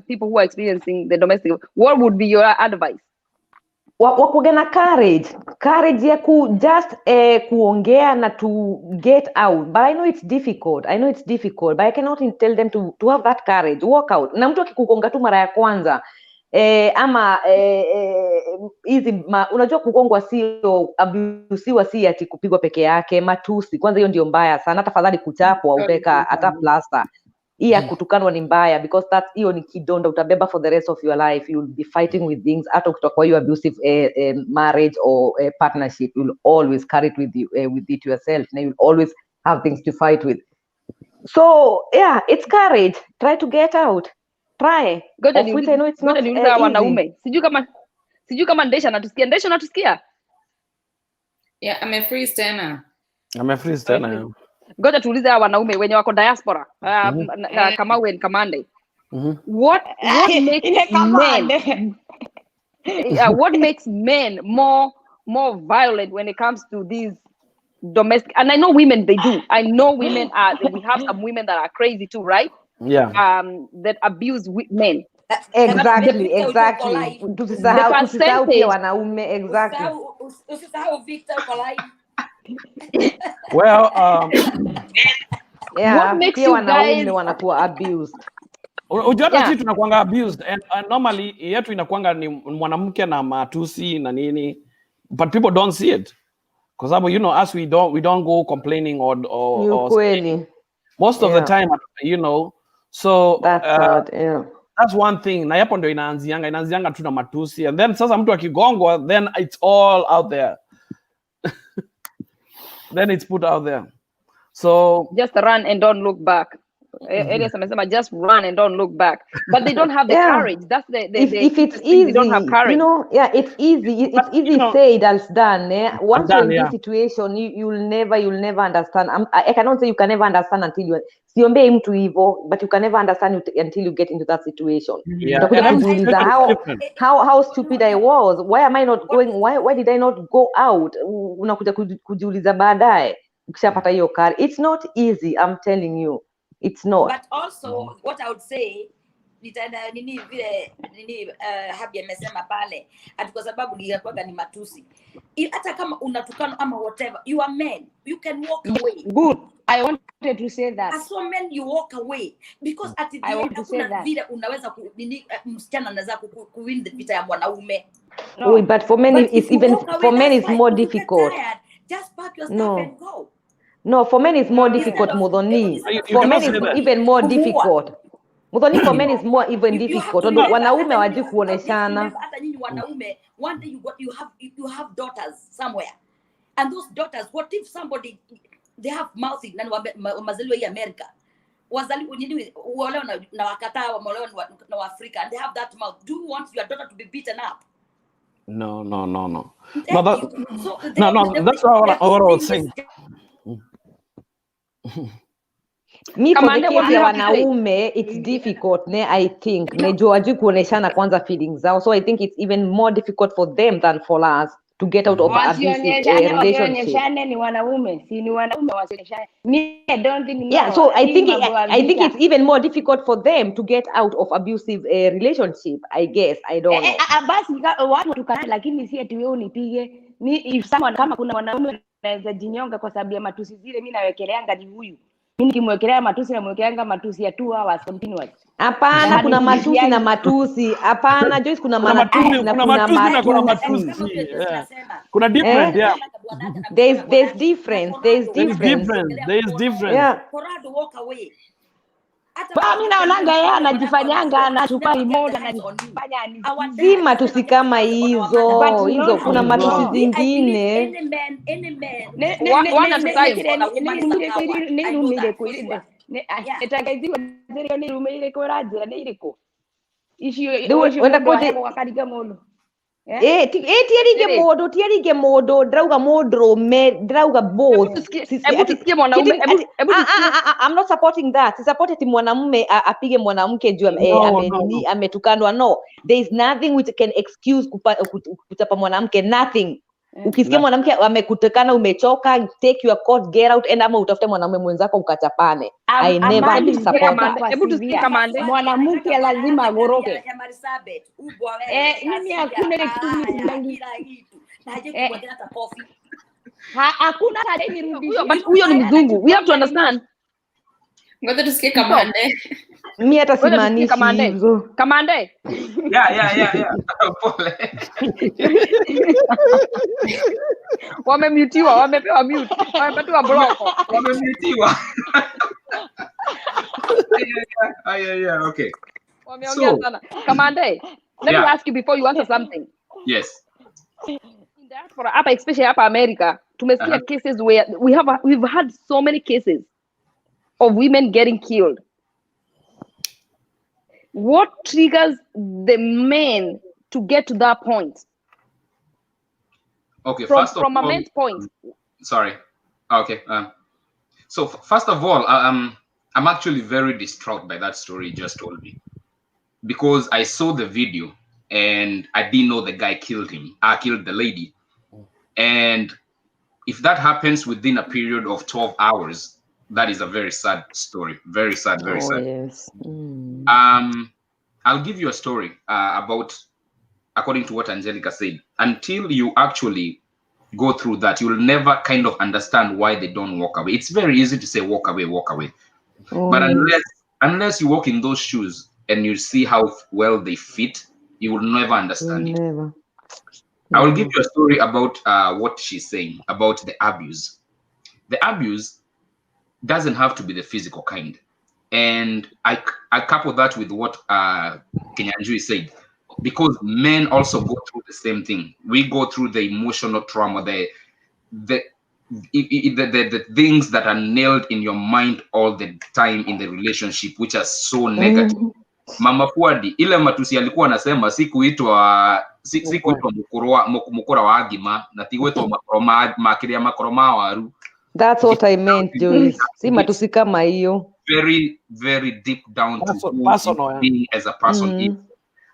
people who are experiencing the domestic? What would be your advice?
Wakuge na courage ya just kuongea na to get out. But I know it's difficult, but I cannot tell them to have that courage. Walk out. Na mtu akikugonga tu mara ya kwanza ama hizi unajua kugongwa sio abusiwa, si ati kupigwa peke yake, matusi kwanza, hiyo ndio mbaya sana. Tafadhali kuchapwa uteka hata plaster. Iya kutukanwa ni mbaya, because that's hiyo ni kidonda utabeba for the rest of your life. You'll be fighting with things. Hata ukitoka kwa hiyo abusive marriage or partnership, you'll always carry it with you, with it yourself, and you'll always have things to fight with. So yeah, it's courage. Try to get out. Try.
Ngoja niulize wanaume. Sijui kama Ndesha anatusikia.
Yeah, amefreeze tena.
Ngoja tuulize hawa wanaume wenye wako diaspora. Kamau and Kamande. What makes men more violent when it comes to these domestic? And I know women, they do. I know women we have some women that are crazy too, right?
Yeah.
That abuse men.
Exactly. Tusisahau pia wanaume. Exactly.
Usisahau Victor for life.
Well,
what makes you guys
wanakuwa abused?
Ujua sisi tunakuanga abused, and normally yetu inakuanga ni mwanamke na matusi na nini, but people don't see it because you know, us we don't go complaining or most of the time, you know. So that's one thing. Na yapo ndio inaanzianga tu na matusi, and then sasa mtu akigongwa, then it's all out there. Then it's put out there. So
just run and don't look back. Elias amesema just run and don't look back, but they don't have the courage. That's
if it's easy, they don't have courage. You know, it's easy. It's easy said as done. Once you're in this situation, you'll never understand. I cannot say you can never understand until you siombe mtu hivyo, but you can never understand until you get into that situation. How stupid I was. Why am I not going? Why did I not go out? Unakuja kujiuliza baadaye ukishapata hiyo kari. It's not easy, I'm telling you. It's not.
But also, what I would say, nitaenda nini vile nini Habi amesema pale ati kwa sababu nilikuwa ni matusi. Hata kama unatukana ama whatever, you are men, you can walk away.
Good. I wanted to say that.
As for men, you walk away because at the end hakuna vile unaweza msichana anaweza kuwin the vita ya mwanaume.
No. But for men it's even for men it's more difficult.
Just pack your stuff and go.
No, for men it's more difficult, Mudhoni. For men it's even more difficult. Mudhoni, for men is more even difficult. Wanaume waji kuoneshana.
Hata nyinyi wanaume, one day you have daughters somewhere. And those daughters, what if somebody they have mouthing na mazaliwa ya America. Wazaliwa nini wale na wakataa wamolewa na Afrika and they have that mouth. Do you want your daughter to be beaten up?
No. No, that's what I was saying.
Me for the case ya wanaume it's difficult I think najua waji kuoneshana kwanza feelings zao, so I think it's even more difficult for them than for us to get out of abusive relationship.
Ni wanaume, si ni wanaume wasioneshane. Me, I don't think.
Yeah, so I think it's even more difficult for them to get out of abusive relationship. I guess I don't know.
Basi watu tukana, lakini si eti wewe unipige. Ni if someone kama kuna wanaume naweza jinyonga kwa sababu ya matusi zile, mimi nawekeleanga ni huyu. Mimi nikimwekelea matusi na mwekeleanga matusi ya 2 hours continuous.
Hapana, kuna matusi na matusi. Hapana, Joyce, kuna matusi na kuna matusi.
Kuna different, yeah.
There's difference.
There is difference.
Yeah.
Corrado walk away.
Mimi naonanga yeye anajifanyanga anachukua remote anajifanya
si matusi kama hizo kuna matusi zingine.
Any man.
One at a time.
Etagaziwa zero ni rumile ko rajira ni iriko.
Wenda kote
wakariga mono.
Tierige modo drauga modrome drauga both. I'm not supporting that. Support ati mwanamume apige mwanamke juu ametukanwa. No, there is nothing which can excuse kuchapa mwanamke, nothing. Ukisikia mwanamke amekutekana umechoka, take your coat, get out and ama utafute mwanamume mwenzako ukachapane. I never support that.
Hebu tusikie kama
mwanamke lazima agoroke.
Mimi
hakuna kitu hakuna
huyo ni mzungu. We have to understand.
Ngoja tusikie Kamande.
Mimi hata simaanishi hivyo.
Kamande.
Yeah. Pole.
Wamemutiwa, wamepewa mute. Wamepatiwa block.
Wamemutiwa. Yeah, okay.
Wameongea sana. Kamande, let me ask you before you answer something.
Yes.
In diaspora, hapa especially hapa America, tumesikia cases where we've had so many cases of women getting killed. What triggers the men to get to that point?
Okay,
from a man's point.
Sorry. Okay. So first of all, I'm actually very distraught by that story you just told me, because I saw the video and I didn't know the guy killed him. I killed the lady, and if that happens within a period of 12 hours, that is a very sad story. Very sad.
Yes.
I'll give you a story about, according to what Angelica said. Until you actually go through that, you'll never kind of understand why they don't walk away. It's very easy to say walk away. But unless you walk in those shoes and you see how well they fit, you will never understand it.
Never.
I will give you a story about what she's saying about the abuse. The abuse doesn't have to be the physical kind. And I couple that with what Kenyanjui said, because men also go through the same thing. We go through the emotional trauma, the things that are nailed in your mind all the time in the relationship, which are so negative. Mama Puadi, ile matusi alikuwa anasema sikuitwa mukura wa agima na tigwetwa makiria makoroma waru.
That's what I meant, Joyce. Si matusi kama hiyo.
Very, very deep down to who being as a person is.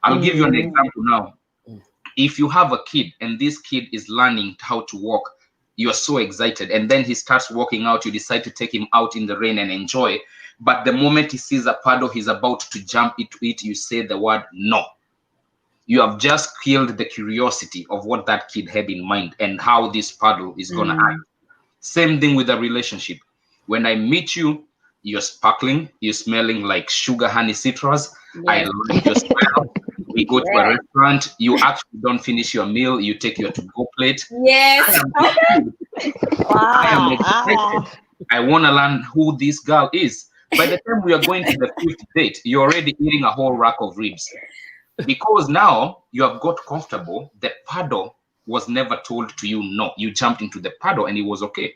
I'll give you an example now. If you have a kid and this kid is learning how to walk, you're so excited, and then he starts walking out, you decide to take him out in the rain and enjoy. but the moment he sees a puddle he's about to jump into it, you say the word no. You have just killed the curiosity of what that kid had in mind and how this puddle is going to act. Same thing with a relationship. When I meet you, you're sparkling, you're smelling like sugar honey citrus. I like your smell. We go to a restaurant, you actually don't finish your meal, you take your to-go plate.
Yes.
I am excited. I want to learn who this girl is. By the time we are going to the 5th date, you're already eating a whole rack of ribs. Because now you have got comfortable, the paddle was never told to you no. You jumped into the paddle and it was okay.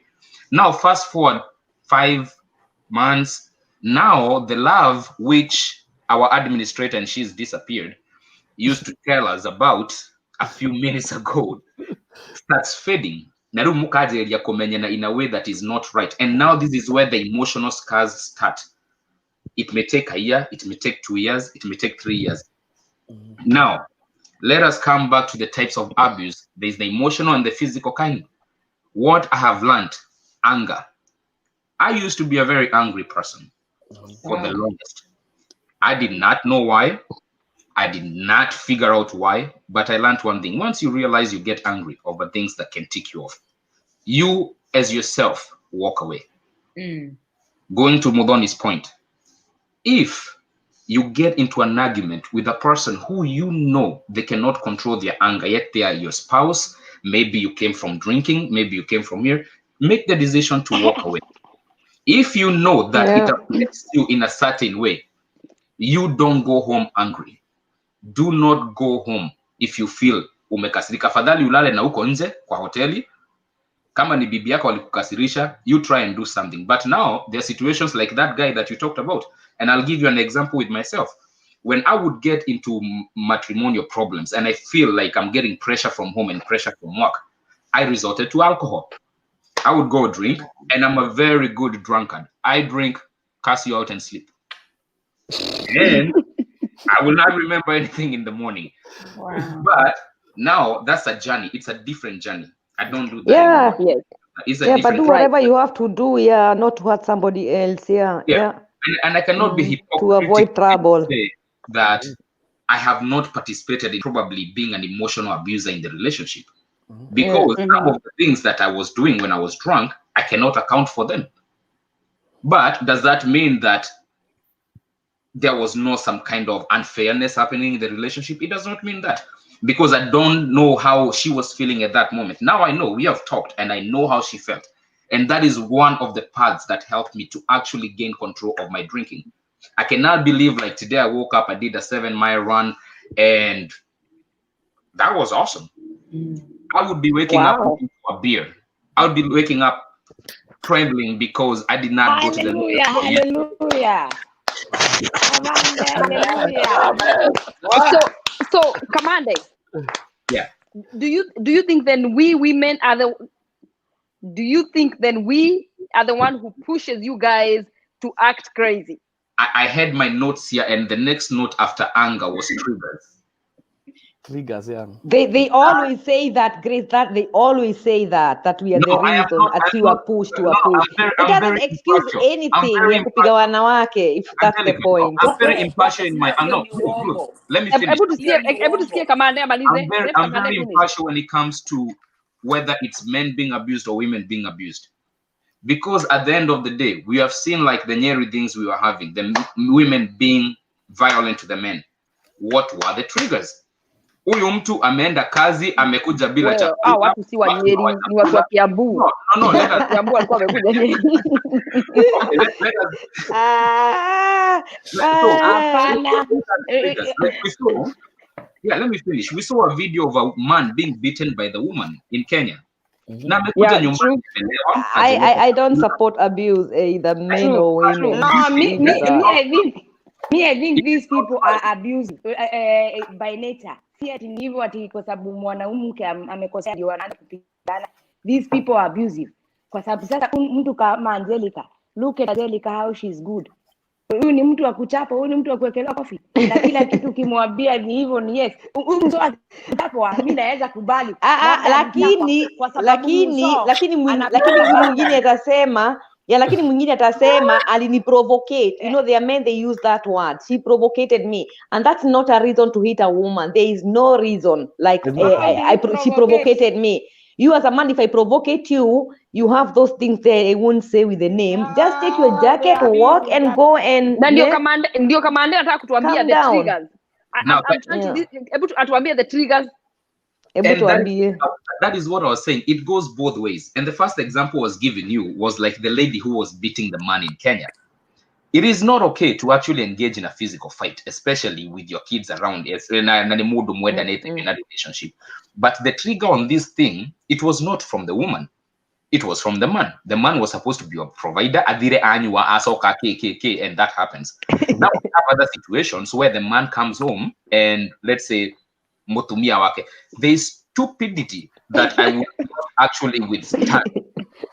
Now fast forward 5 months, now the love which our administrator, and she's disappeared, used to tell us about a few minutes ago starts fading. In a way that is not right. And now this is where the emotional scars start. It may take a year, it may take 2 years, it may take 3 years. Now, let us come back to the types of abuse. There's the emotional and the physical kind. What I have learned, anger. I used to be a very angry person for the longest. I did not know why. I did not figure out why, but I learned one thing. Once you realize you get angry over things that can tick you off, you as yourself walk away. Going to Mudoni's point, if you get into an argument with a person who you know they cannot control their anger, yet they are your spouse, maybe you came from drinking, maybe you came from here, make the decision to walk away. If you know that it affects you in a certain way, you don't go home angry. Do not go home if you feel umekasirika. Fadhali ulale na uko nje kwa hoteli. Kama ni bibi yako alikukasirisha, you try and do something. But now there are situations like that guy that you talked about. And I'll give you an example with myself. When I would get into matrimonial problems and I feel like I'm getting pressure from home and pressure from work, I resorted to alcohol. I would go drink, and I'm a very good drunkard. I drink, curse you out, and sleep. And I will not remember anything in the morning. Wow. But now that's a journey. It's a different journey. I don't do that anymore. It's a
but do whatever you have to do, not to hurt somebody else.
And I cannot be hypocritical
to avoid trouble.
That I have not participated in probably being an emotional abuser in the relationship. Because some of the things that I was doing when I was drunk, I cannot account for them. But does that mean that there was no some kind of unfairness happening in the relationship? It does not mean that. Because I don't know how she was feeling at that moment. Now I know, we have talked and I know how she felt. And that is one of the paths that helped me to actually gain control of my drinking. I cannot believe like today I woke up, I did a 7-mile run, and that was awesome. I would be waking up with a beer. I would be waking up trembling because I did not go to the
Hallelujah.
So Kamande.
Yeah.
Do you think then we women are the one who pushes you guys to act crazy?
I had my notes here, and the next note after anger was triggers.
Triggers, yeah.
They always say that, Grace, that we are the reason that you are pushed to a push. It doesn't excuse anything. If that's the point.
I'm very impartial in my look, let me finish. I'm very impartial when it comes to whether it's men being abused or women being abused. Because at the end of the day, we have seen like the Nyeri things we were having, the women being violent to the men. What were the triggers? Huyu mtu ameenda kazi, amekuja bila chakula.
Watu si wa Nyeri, ni watu wa Kiambu.
No, let us.
Kiambu alikuwa amekuja Nyeri.
Okay, let us. Let me finish. We saw a video of a man being beaten by the woman in Kenya.
I don't support abuse, either men or women.
I think these people are abused by nature. Kwa sababu mwanamke amekosea ndio wanaanza kupigana. These people are abusive. Kwa sababu sasa mtu kama Angelica, look at Angelica how she's good. Huyu ni mtu wa kuchapa, huyu ni mtu wa kuwekelewa kofi. Na kila kitu kimwambia ni hivyo ni yes. Huyu mtu hapo mimi naweza kubali.
Lakini mwingine atasema Yeah, lakini mwingine atasema aliniprovocate. You know, there are men, they use that word. She provocated me. And that's not a reason to hit a woman. There is no reason. Like, she provocated me. You as a man, if I provocate you, you have those things there. I won't say with the name. Just take your jacket, walk, and go and
ndio kamande nataka kutuambia the triggers. I'm trying to able to atuambia the triggers.
That is what I was saying. It goes both ways. And the first example was given you was like the lady who was beating the man in Kenya. It is not okay to actually engage in a physical fight, especially with your kids around in a relationship. But the trigger on this thing, it was not from the woman. It was from the man. The man was supposed to be a provider, and that happens. Now we have other situations where the man comes home and let's say, there is stupidity that I would not actually withstand.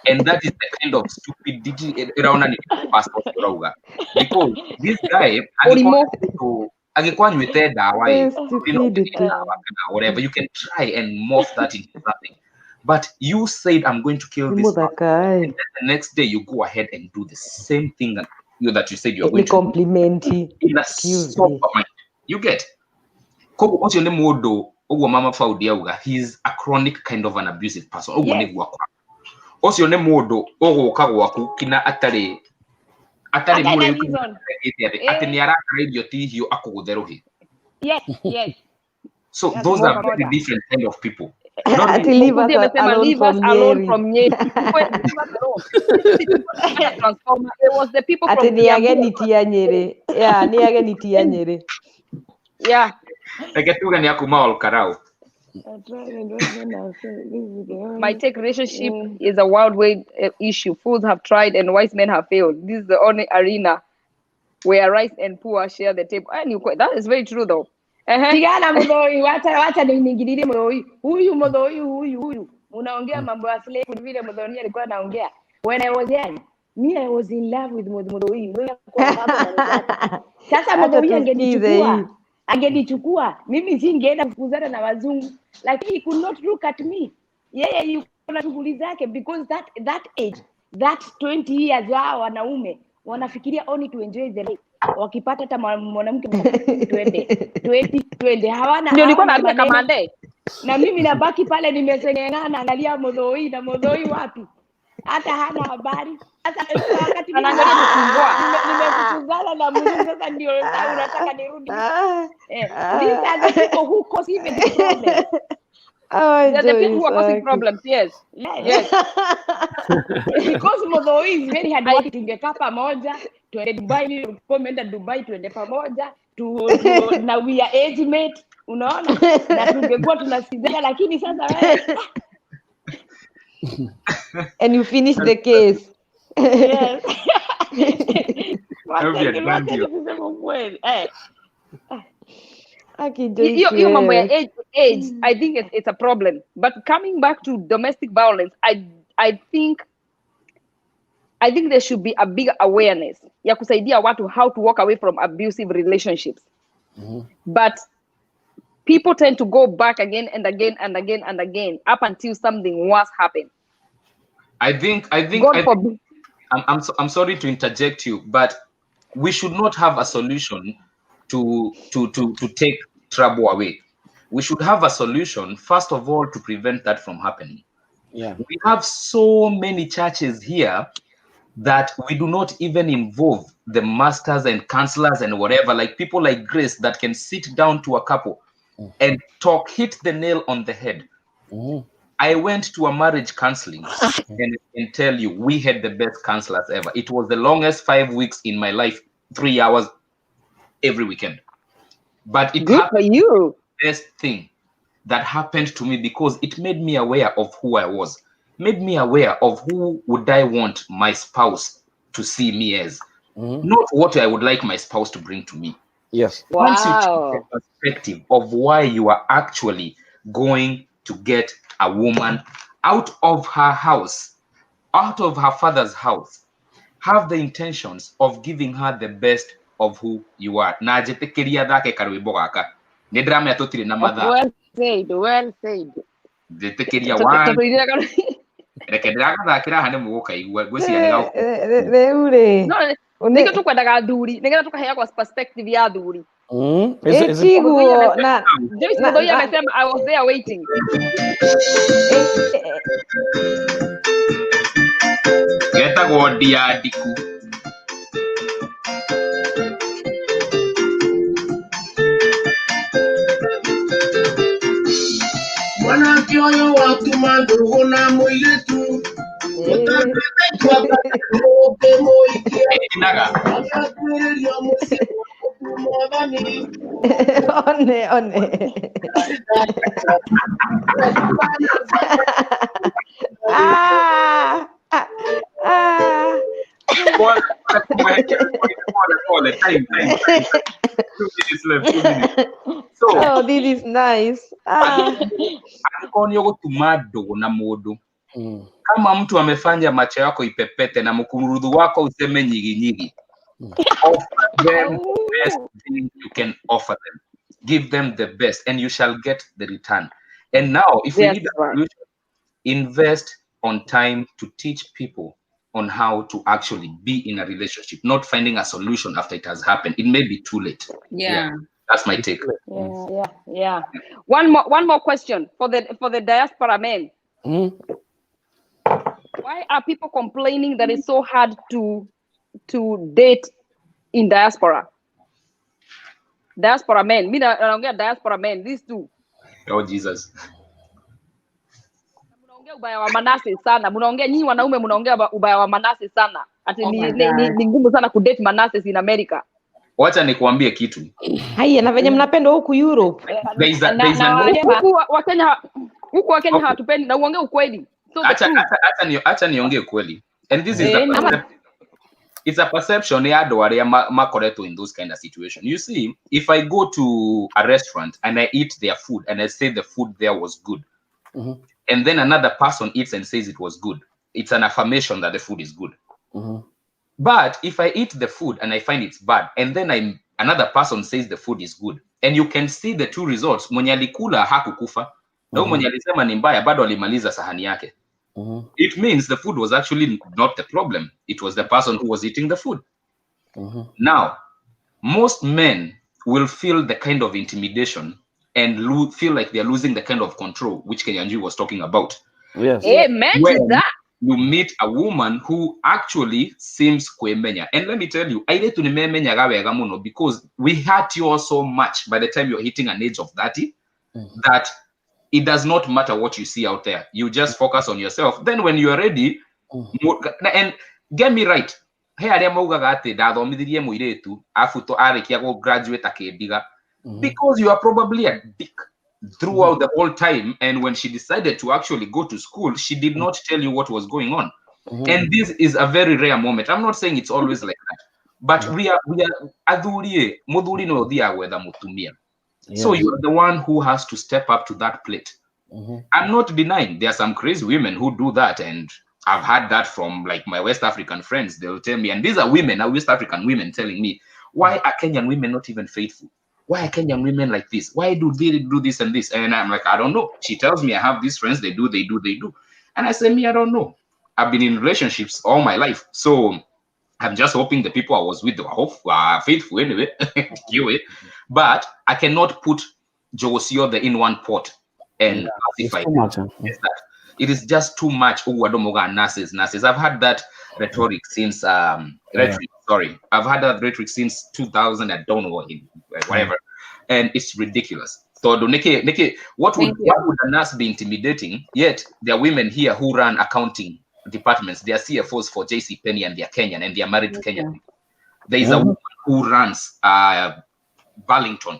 And that is the kind of stupidity around because this guy whatever, you can try and morph that into something. But you said, I'm going to kill this man. And then the next day you go ahead and do the same thing that you said you're going to
compliment
do. In a sober mind. You get? He's a chronic kind of an abusive person. Yes.
Yes.
So those are very different kind of people.
Leave us alone from
It was the people from
Yeah.
My take relationship is a worldwide issue. Fools have tried and wise men have failed. This is the only arena where rice and poor share the table. That is very true though.
Tigana mdoi, wacha niingililie mdoi. Huyu mdoi huyu. Unaongea mambo ya slave vile mdoi alikuwa anaongea. When I was young, I was in love with mdoi. Sasa mdoi angenichukua. Mimi singeenda kufukuzana na wazungu. Lakini he could not look at me. Yeye yuko na shughuli zake because that age, that 20 years wao wanaume wanafikiria only to enjoy the life. Wakipata hata mwanamke twende hawana
ndio nilikuwa naambia kamande
na mimi nabaki pale nimesengengana naangalia modoi na modoi wapi hata hana habari sasa wakati
anaangalia
nimefukuzana na mzungu sasa ndio unataka nirudi these are the people who cause even the problem.
The people who are causing problems, yes.
Because modoi is very hard work. Tungekaa pamoja tuende Dubai, tumeenda Dubai tuende pamoja na we are age mate, unaona, na tungekuwa tunasikizana, lakini sasa wewe
and you finish the case.
Yes.
Your mambo ya age, I think it's a problem. But coming back to domestic violence, I think there should be a bigger awareness ya kusaidia watu how to walk away from abusive relationships. But people tend to go back again and again and again and again up until something worse happens.
I'm sorry to interject you, but we should not have a solution to take trouble away. We should have a solution, first of all, to prevent that from happening.
Yeah.
We have so many churches here that we do not even involve the masters and counselors and whatever, like people like Grace that can sit down to a couple and talk, hit the nail on the head. I went to a marriage counseling and I can tell you, we had the best counselors ever. It was the longest 5 weeks in my life, 3 hours every weekend. But it
good for you.
The best thing that happened to me because it made me aware of who I was, made me aware of who would I want my spouse to see me as, not what I would like my spouse to bring to me.
Yes.
Wow.
Once you change the perspective of why you are actually going to get a woman out of her house, out of her father's house, have the intentions of giving her the best of who you are. Na jetekeria dhake karwimbo gaka. Ni drama yatotire na matha.
Well said.
Jetekeria one. reke ndirathakira hane muguka igua gwiciria ni gauka
Rĩu rĩ.
No, nĩkĩo tũkwendaga athuri nĩgetha tũkaheagwa perspective ya athuri.
Tiguo na
Joyce Muthoi amesema I was there waiting.
getagwo ndiandiku.
Mwanake ũyũ watuma ndũgũ na mũirĩtu agakuĩrĩrio mũciĩ mwathani.
one
Time. 2 minutes left. 2 minutes. So,
oh, this is nice.
angĩkorwo gũtuma ndũgũ na mũndũ kama mtu amefanya macho yako ipepete na mkurudhu wako useme nyigi offer them the best thing you can offer them. Give them the best and you shall get the return. And now if you need a solution, invest on time to teach people on how to actually be in a relationship, not finding a solution after it has happened. It may be too late.
Yeah.
That's my take.
Yeah. One more question for the diaspora men. Why are people complaining that it's so hard to date in diaspora? Diaspora men. Mimi naongea diaspora men, these two.
Oh Jesus.
Mnaongea ubaya wa manase sana. Mnaongea nyinyi wanaume mnaongea ubaya wa manase sana. Ati ni ngumu sana kudate manases in America.
Wacha nikuambie kitu.
Haya na venye mnapenda huku Europe.
Huku Wakenya hawatupendi na uongee ukweli. So
acha niongee kweli. And this is it's a perception ya ando aria makoretwo in those kind of situation. You see, if I go to a restaurant and I eat their food and I say the food there was good, and then another person eats and says it was good, it's an affirmation that the food is good. But if I eat the food and I find it's bad, and then another person says the food is good, and you can see the two results. Mwenye alikula hakukufa, na mwenye alisema ni mbaya bado alimaliza sahani yake. It means the food was actually not the problem. It was the person who was eating the food. Now, most men will feel the kind of intimidation and feel like they're losing the kind of control which Kenyanji was talking about.
Yes. Amen to that.
You meet a woman who actually seems kwemenya. And let me tell you, I to nimemenya wega muno because we hurt you all so much by the time you're hitting an age of 30 that it does not matter what you see out there. You just focus on yourself. Then when you are ready, and get me right, he aria maugaga ati ndathomithirie muiretu afuto arikia go graduate akendiga because you are probably a dick throughout the whole time, and when she decided to actually go to school, she did not tell you what was going on. And this is a very rare moment. I'm not saying it's always like that, but we are adhurie mudhuri no thia wetha mutumia. So you are the one who has to step up to that plate. I'm not denying there are some crazy women who do that, and I've had that from like my West African friends. They'll tell me, and these are women, now West African women telling me, why are Kenyan women not even faithful? Why are Kenyan women like this? Why do they do this and this? And I'm like, I don't know. She tells me I have these friends, they do. And I say, me, I don't know. I've been in relationships all my life. So I'm just hoping the people I was with are faithful anyway. But I cannot put Josio in one pot and classify that. It is just too much. Nurses. I've had that rhetoric since I've had that rhetoric since 2000. I don't know whatever, and it's ridiculous. So why would a nurse be intimidating? Yet there are women here who run accounting departments. They are CFOs for JC Penney and they're Kenyan and they are married to Kenyan. There is a woman who runs Burlington.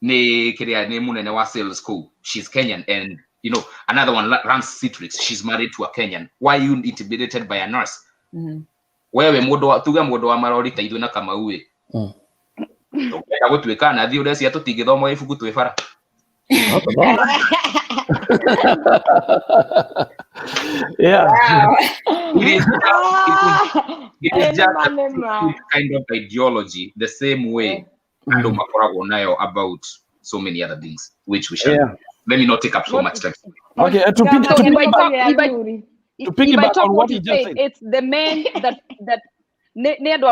Sales School. She's Kenyan, and another one runs Citrix. She's married to a Kenyan. Why are you intimidated by a nurse? Wewe tuga modo wa marorita ithuna kama uwe. Ya gutwika na thi ureci atutigithoma ifuku twifara.
Yeah.
It is just a kind of ideology, the same way ando makorago nayo about so many other things, which we shall. Let me not take up so much time.
Okay, To
if I
piggyback
talk
on
what
what
you
he just
said,
said.
it's the men that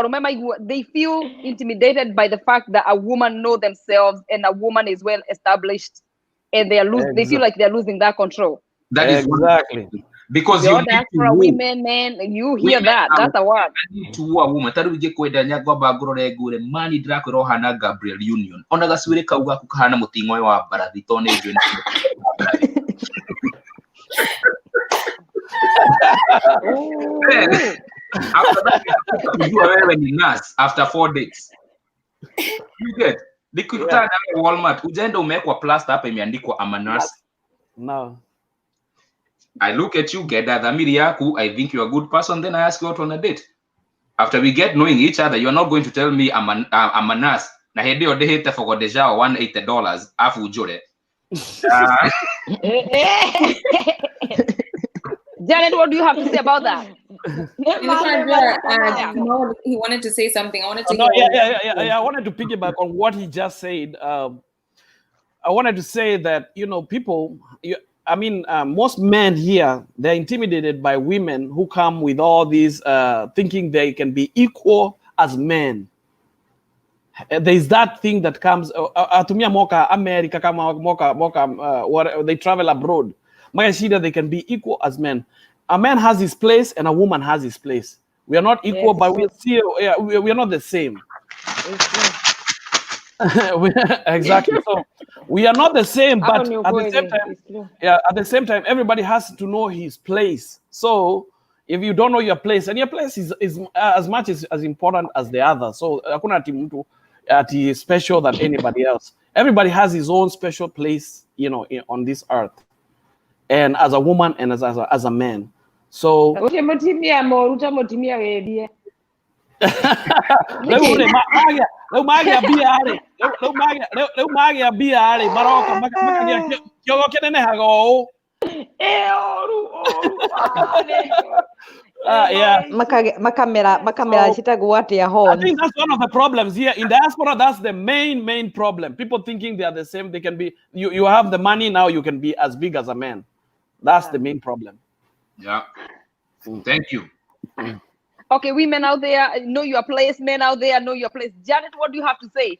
remember they feel intimidated by the fact that a woman know themselves and a woman is well established, and they feel like they're losing that control.
That is
exactly
because
Your
you need to
diaspora
woo.
women, man, you hear
Women
that?
are
That's a word.
ready to woo a woman. Tari wige kwenda nyagwa bagorore gure mani drakoro hana Gabriel Union. Ona gaswire kauga kukahana mutingo wa barathi tone jo. After that, you are wewe ni nurse after 4 days. You get nikutana na Walmart ujaenda umewekwa plaster hapa imeandikwa I'm a nurse.
no.
I look at you, get dhamiri yaku, I think you're a good person, then I ask you out on a date. After we get knowing each other, you're not going to tell me I'm a nurse. Na hedi odehete for deja $180 afu ujore.
Janet, what do you have to say about that?
He wanted to say something. I wanted to
I wanted to piggyback on what he just said. I wanted to say that, people, most men here, they're intimidated by women who come with all these thinking they can be equal as men. There's that thing that comes atumia moka America kama moka they travel abroad. My shida, they can be equal as men. A man has his place and a woman has his place. We are not equal, but we are not the same. Exactly. So we are not the same, but at the same time, everybody has to know his place. So if you don't know your place, and your place is as much as important as the other. So hakuna ati mtu ati special than anybody else. Everybody has his own special place, on this earth, and as a woman and as a man. So
makamera chitagwo atia horns.
I think that's one of the problems here in diaspora. That's the main problem. People thinking they are the same. They can be. You have the money now. You can be as big as a man. That's the main problem.
Yeah. Thank you.
Okay, women out there, know your place. Men out there, know your place. Janet, what do you have to say?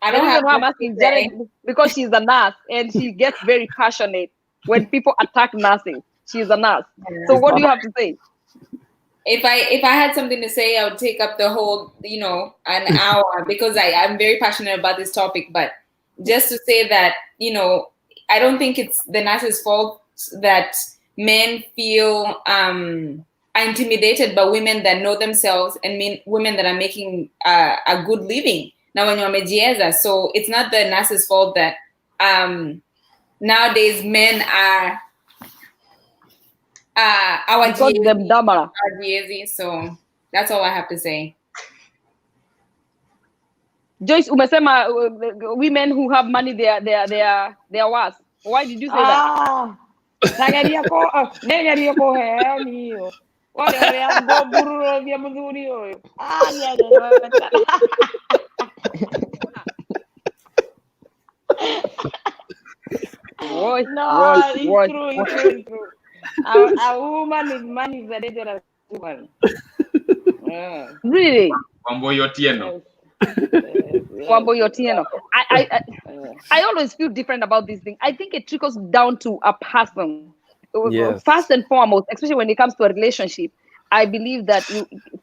I don't know
why I'm asking Janet, because she's a nurse and she gets very passionate when people attack nursing. She's a nurse. So what do you have to say?
If I had something to say, I would take up the whole, an hour, because I'm very passionate about this topic. But just to say that, I don't think it's the nurse's fault that men feel intimidated by women that know themselves and women that are making a good living. Now, when you're mejieza, so it's not the nurse's fault that nowadays men are our GAZ, so that's all I have to say.
Joyce, umesema women who have money, they are worse. Why did you say that?
It's true. A woman with money is a dangerous woman.
Really? I always feel different about this thing. I think it trickles down to a person. Yes. First and foremost, especially when it comes to a relationship, I believe that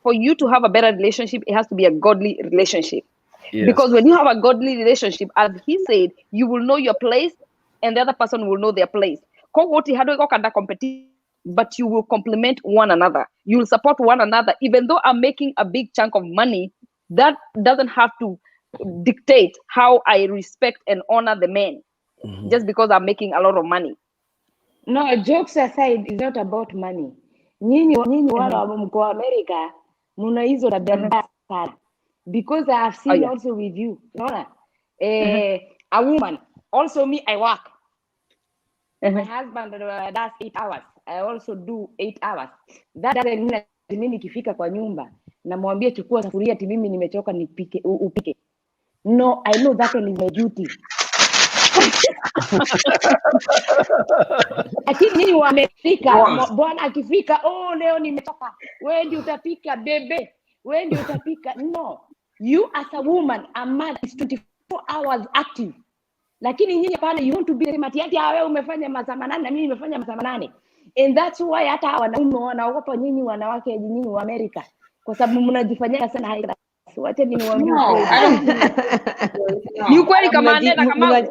for you to have a better relationship, it has to be a godly relationship. Yes. Because when you have a godly relationship, as he said, you will know your place and the other person will know their place. But you will complement one another. You will support one another. Even though I'm making a big chunk of money, that doesn't have to dictate how I respect and honor the men, just because I'm making a lot of money.
No, jokes aside, it's not about money. Nyinyi wala mko America, muna hizo tabia sana. Because I have seen also with you, a woman. Also me, I work. My husband does 8 hours. I also do 8 hours. That doesn't mean that mimi nikifika kwa nyumba namwambia chukua sufuria ati mimi nimechoka nipike upike. No, I know that is my duty. Lakini nyinyi wa Amerika
Rolls.
bwana akifika, oh leo nimetoka, wewe ndio utapika bebe, wewe ndio utapika. No, you as a woman, a man is 24 hours active. Lakini nyinyi hapana, you want to be the matiati, wewe umefanya masaa 8 na mimi nimefanya masaa 8. And that's why hata wanaume wanaogopa nyinyi wanawake nyinyi wa Amerika, kwa sababu mnajifanyia sana haida. Wacha niwaambie
Ni ukweli kama nenda kama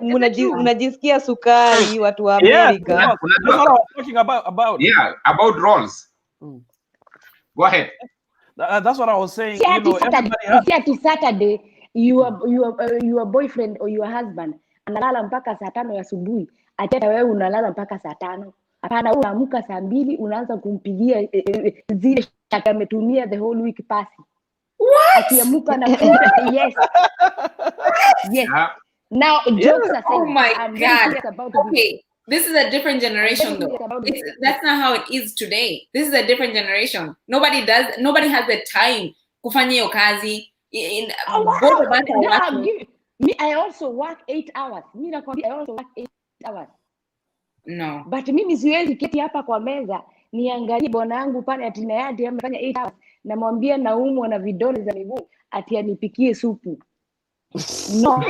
mnajisikia sukari watu wa Amerika.
That's what I was talking about.
Yeah, about roles. Go ahead.
That's what I was saying. You know, everybody has...
Saturday, your boyfriend or your husband analala mpaka saa 5 ya asubuhi, hata wewe unalala mpaka saa 5. Hapana, unaamka saa 2 unaanza kumpigia zile shaka ametumia the whole week pasi. Akiamuka na yes. Yes. Now jokes are saying,
oh my God. Okay. This is a different generation though. That's not how it is today. This is a different generation. Nobody has the time kufanya hiyo kazi. Both of us are working.
Me, I also work 8 hours. I also work 8 hours.
No.
But mimi siwezi keti hapa kwa meza niangalie bwana yangu pale ati na yeye amefanya 8 hours, namwambia naumwa na vidole za miguu ati anipikie supu. No.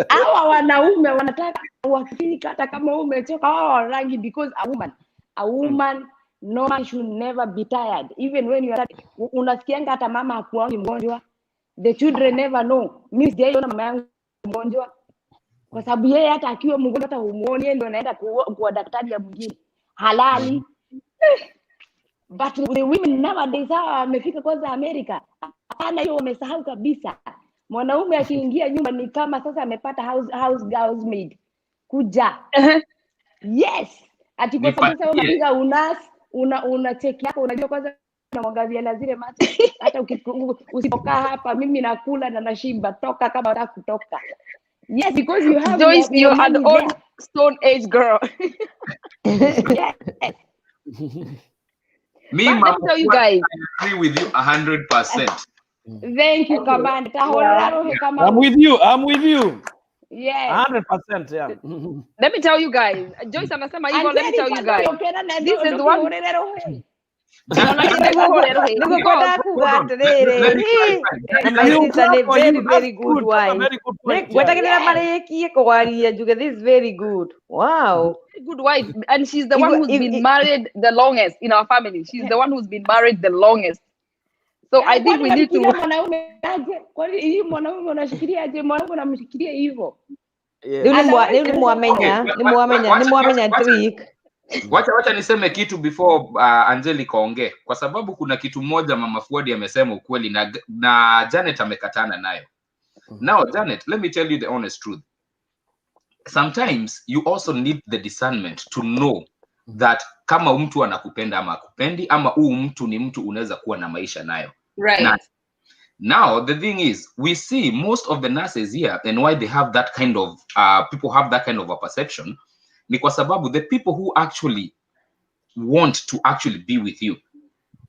Hawa wanaume wanataka wakifika hata kama umechoka wao rangi, because a woman no man should never be tired even when you are tired. Unasikianga hata mama hakuangi mgonjwa, the children never know. Mimi sijaona mama yangu mgonjwa, kwa sababu yeye hata akiwa mgonjwa hata humuoni, yeye ndio anaenda kwa daktari ya mwingine halali. But the women nowadays wamefika kwanza America, hapana, hiyo wamesahau kabisa. Mwanaume akiingia nyumba ni kama sasa amepata housemaid kuja. Yes, ati kwa sababu sasa unapiga una check yako, unajua kwanza unamwangalia na zile macho. Hata usipokaa hapa mimi nakula na nashiba, toka kama unataka kutoka. Yes, because you have
Joyce, you're an old stone age girl.
Yes.
Me,
But let me tell you guys,
I agree with you 100%.
Thank you, Kabanda.
I'm with you.
Yeah.
100%, yeah.
Let me tell you guys. Joyce anasema hivyo, let me tell you guys. This is the one.
Very good wife. This is very good. Wow.
Good wife, and she's the one who's been married the longest in our family. She's the one who's been married the longest. So I think we need to.
Wacha niseme kitu before Angelica ongee, kwa sababu kuna kitu moja Mama Fuadi amesema ukweli na Janet amekatana nayo. Now Janet, let me tell you the honest truth. Sometimes you also need the discernment to know that kama mtu anakupenda ama akupendi, ama mtu ni mtu unaweza kuwa na maisha nayo.
Right.
Now the thing is, we see most of the nurses here, and why they have that kind of people have that kind of a perception, ni kwa sababu the people who actually want to actually be with you,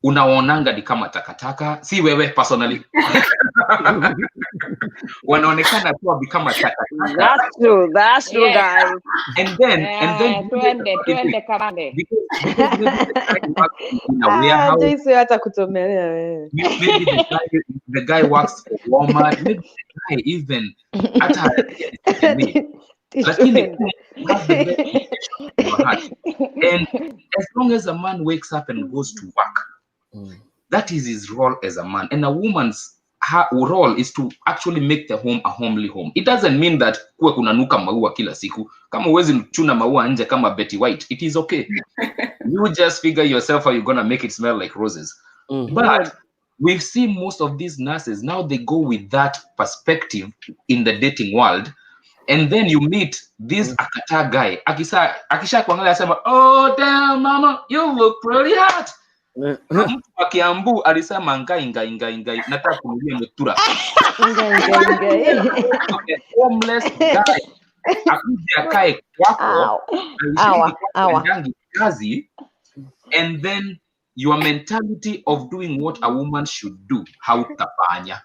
unaonanga ni kama takataka, si wewe personally. Wanaonekana tu kama takataka.
That's true, guys.
And then the guy works for Walmart, maybe the guy even and as long as a man wakes up and goes to work, that is his role as a man. And a woman's role is to actually make the home a homely home. It doesn't mean that kuwe kunanuka maua kila siku. Kama uwezi mchuna maua nje kama Betty White, it is okay. You just figure yourself how you're gonna make it smell like roses. But we see most of these nurses now, they go with that perspective in the dating world, and then you meet this akata guy. Akisha kuangalia asema, oh damn mama, you look pretty hot. Mtu wa Kiambu alisema ngai nataka kunulia mutura. Homeless guy akuje akae kwako, kazi, and then your mentality of doing what a woman should do hautafanya.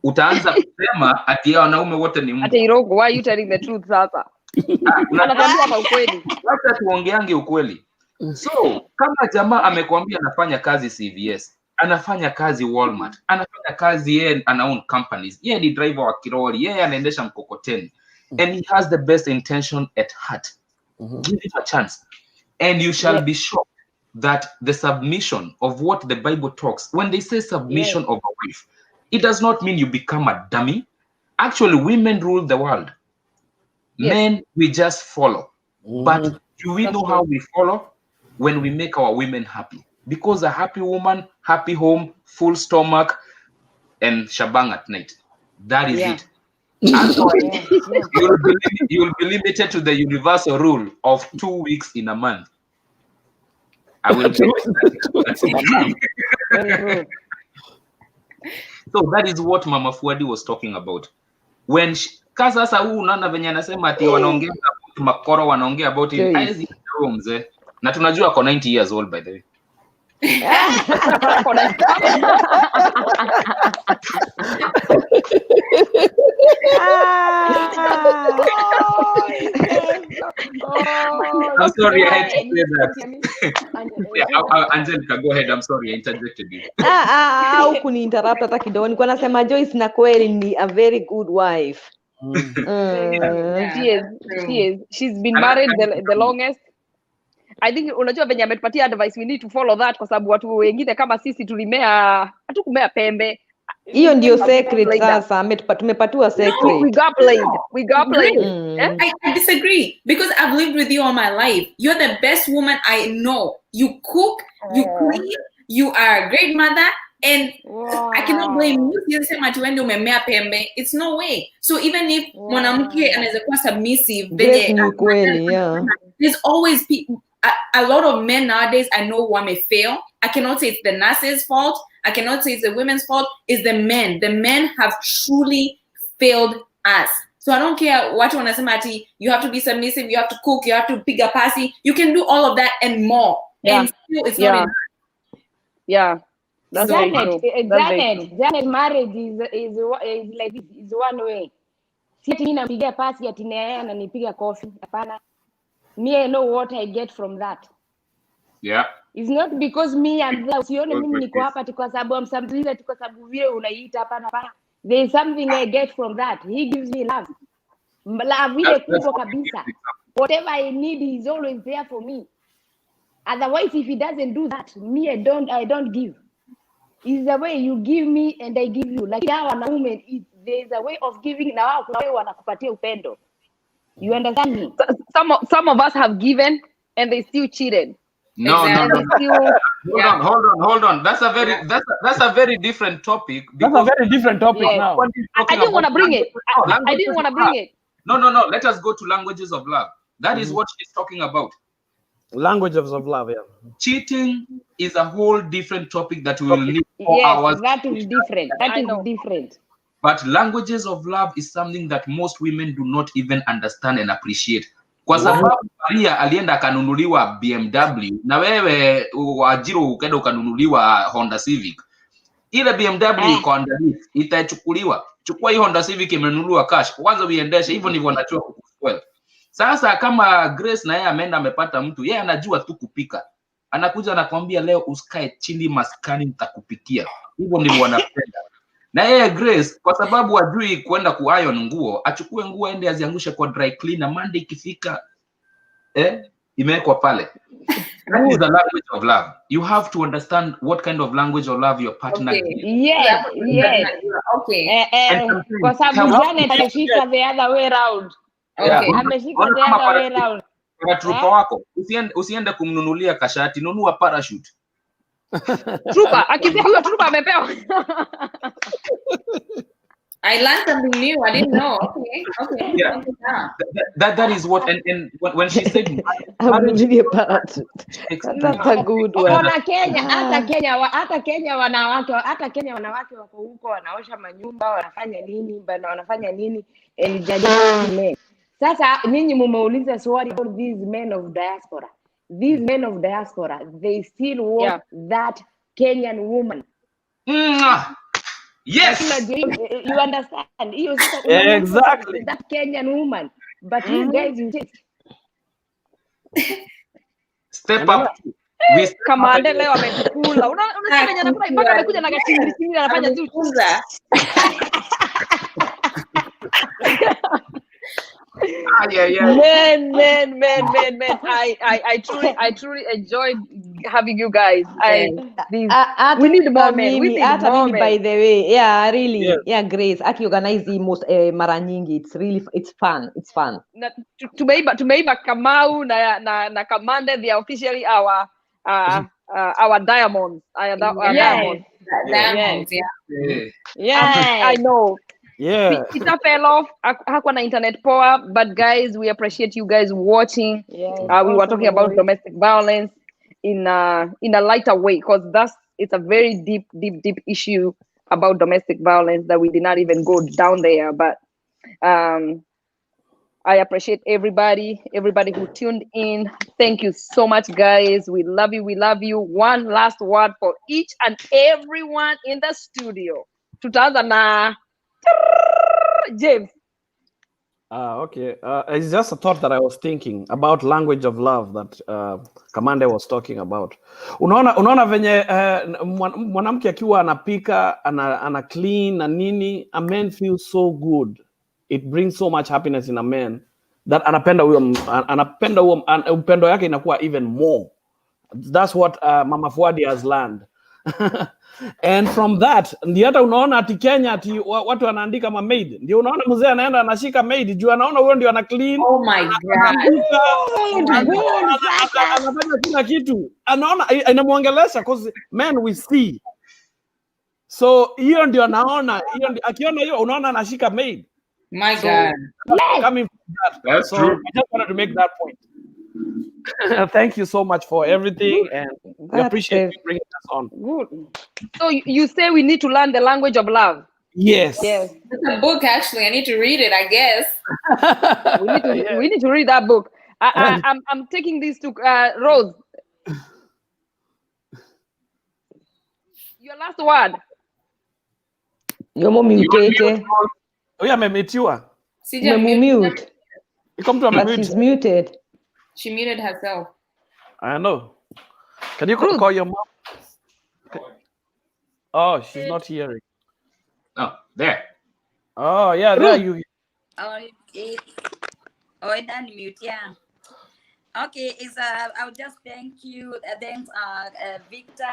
Utaanza kusema ati wanaume wote ni
Ati Irogo, why are you telling the truth sasa? Anakuambia hapa ukweli.
Wacha tuongeange ukweli. So kama jamaa amekwambia anafanya kazi CVS, anafanya kazi Walmart, anafanya kazi yeye ana own companies, yeye ni driver wa kiroli, yeye anaendesha mkokoteni, and he has the best intention at heart, give him a chance, and you shall be shocked that the submission of what the Bible talks, when they say submission of a wife, it does not mean you become a dummy. Actually, women rule the world. Men, we just follow. But do we know how we follow? When we make our women happy. Because a happy woman, happy home, full stomach, and shabang at night. That is it. Otherwise, you'll be limited to the universal rule of 2 weeks in a month. I will tell you that. So that is what Mama Fuadi was talking about. When sasa huu unaona venye anasema ati wanaongea about makoro, wanaongea about it, hizi mzee, na tunajua ako 90 years old by the way. I'm sorry, I had to say that. Angelica, go ahead. I'm sorry, I interjected you.
Kuni interrupt hata kidogo. Nilikuwa nasema Joyce na kweli ni a very good wife.
She's been married the longest. I think unajua venye ametupatia advice, we need to follow that kwa sababu watu wengine kama sisi tulimea hatukumea pembe.
Hiyo ndio secret sasa, tumepatiwa secret.
We got played.
I disagree because I've lived with you all my life. You're the best woman I know. You cook, you clean, you are a great mother, and I cannot blame you. You say matuende umemea pembe. It's no way. So even if mwanamke anaweza kuwa submissive, there's always people. A lot of men nowadays I know who may fail. I cannot say it's the nurse's fault. I cannot say it's the women's fault. It's the men. The men have truly failed us. So I don't care what you want to say. You have to be submissive. You have to cook. You have to pick a passy. You can do all of that and more. And still, it's not enough.
Yeah. That's
Janet, marriage is like this. Is one way. Si ati ninapiga pasi ati naye ananipiga coffee. Hapana. Me, I know what I get from that.
Yeah.
It's not because me and that. Usione mimi niko hapa kwa sababu amsambuliza kwa sababu vile unaiita hapana hapana. There is something I get from that. He gives me love. Love ile kubwa kabisa. Whatever I need, he's always there for me. Otherwise, if he doesn't do that, me, I don't give. It's the way you give me and I give you. Like hawa wanaume, there is a way of giving na wao kuna way wanakupatia upendo. You understand me?
Some of us have given and they still cheated.
No. Hold on. That's a very different topic.
That's a very different topic now.
I didn't want to bring it. I didn't want to bring it.
No. Let us go to languages of love. That is what she's talking about.
Languages of love, yeah.
Cheating is a whole different topic that we will need 4 hours.
That is different. That is different.
But languages of love is something that most women do not even understand and appreciate. Kwa sababu Maria alienda akanunuliwa BMW na wewe Wajiro ukaenda ukanunuliwa Honda Civic. Ile BMW iko underneath, itachukuliwa. Chukua hii Honda Civic imenunuliwa cash. Kwanza uiendeshe, hivyo ndivyo anachua kukufuel. Sasa kama Grace na yeye ameenda amepata mtu, yeye anajua tu kupika. Anakuja anakuambia leo usikae chini maskani nitakupikia. Hivyo ndivyo wanapenda. Na yeye Grace kwa sababu hajui kwenda kuiron nguo, achukue nguo aende aziangushe kwa dry cleaner, Monday ikifika imewekwa pale. That is the language of love. You have to understand what kind of language of love your partner is.
Yes.
Okay.
Kwa sababu Janet ameshika the other way round.
Okay.
Ameshika the other way round.
Kwa trupa wako, usiende kumnunulia kashati, nunua parachute.
Trupa, akisema huyo trupa amepewa.
I learned something new. I didn't know. Okay.
Yeah. That is what and when she said
That's a good one.
Hata Kenya wanawake wako huko wanaosha manyumba, wanafanya nini elijadili. Sasa nyinyi mumeuliza swali about these men of diaspora. these men of diaspora, they still want that Kenyan woman.
Yes.
You understand?
Exactly.
That Kenyan woman. But you guys, you just
step up.
Kamande leo ametukula. Unasikia venye anafanya mpaka amekuja na kachingiri chingiri anafanya tu. Man. I truly enjoyed having you guys. We need more men. We need more men.
By the way, yeah, really, yeah, Grace. Aki organize the most mara nyingi. It's fun. It's fun.
Tumeiba Kamau na Kamande. They are officially our diamonds. Diamonds.
Diamonds,
Yeah. I know.
Yeah.
Peter fell off. Hakuwa na internet power, but guys, we appreciate you guys watching. We were talking about domestic violence in a lighter way, because it's a very deep issue about domestic violence that we did not even go down there. But I appreciate everybody who tuned in. Thank you so much, guys. We love you. One last word for each and everyone in the studio. Tutaanza na James.
Okay. It's just a thought that I was thinking about language of love that Commander was talking about. Unaona venye mwanamke akiwa anapika, ana clean na nini, a man feels so good. It brings so much happiness in a man that anapenda huyo upendo yake inakuwa even more. That's what Mama Fuadi has learned. And from that, ndio hata unaona ati Kenya ati watu wanaandika ma maid. Ndio unaona mzee anaenda anashika maid juu anaona huyo ndio ana clean.
Oh my God.
Anafanya kila kitu. Anaona inamuongelesha cause men we see. So hiyo ndio anaona, hiyo akiona hiyo unaona anashika maid.
My God.
Coming from that.
That's
so
true.
I just wanted to make that point. Thank you so much for everything, and we appreciate you bringing us on.
Good. So you say we need to learn the language of love?
Yes.
Yes.
It's a book, actually. I need to read it, I guess.
We need to read that book. I'm taking this to Rose. Your last word.
You're muted.
Oh yeah, amemitiwa.
Mute.
But
she's muted.
She muted herself.
I know. Can you call your mom? Oh, she's not hearing.
Oh, there.
Oh, yeah, there you.
Okay. Oh, it unmute, yeah. Okay, I'll just thank you. Thanks, Victor,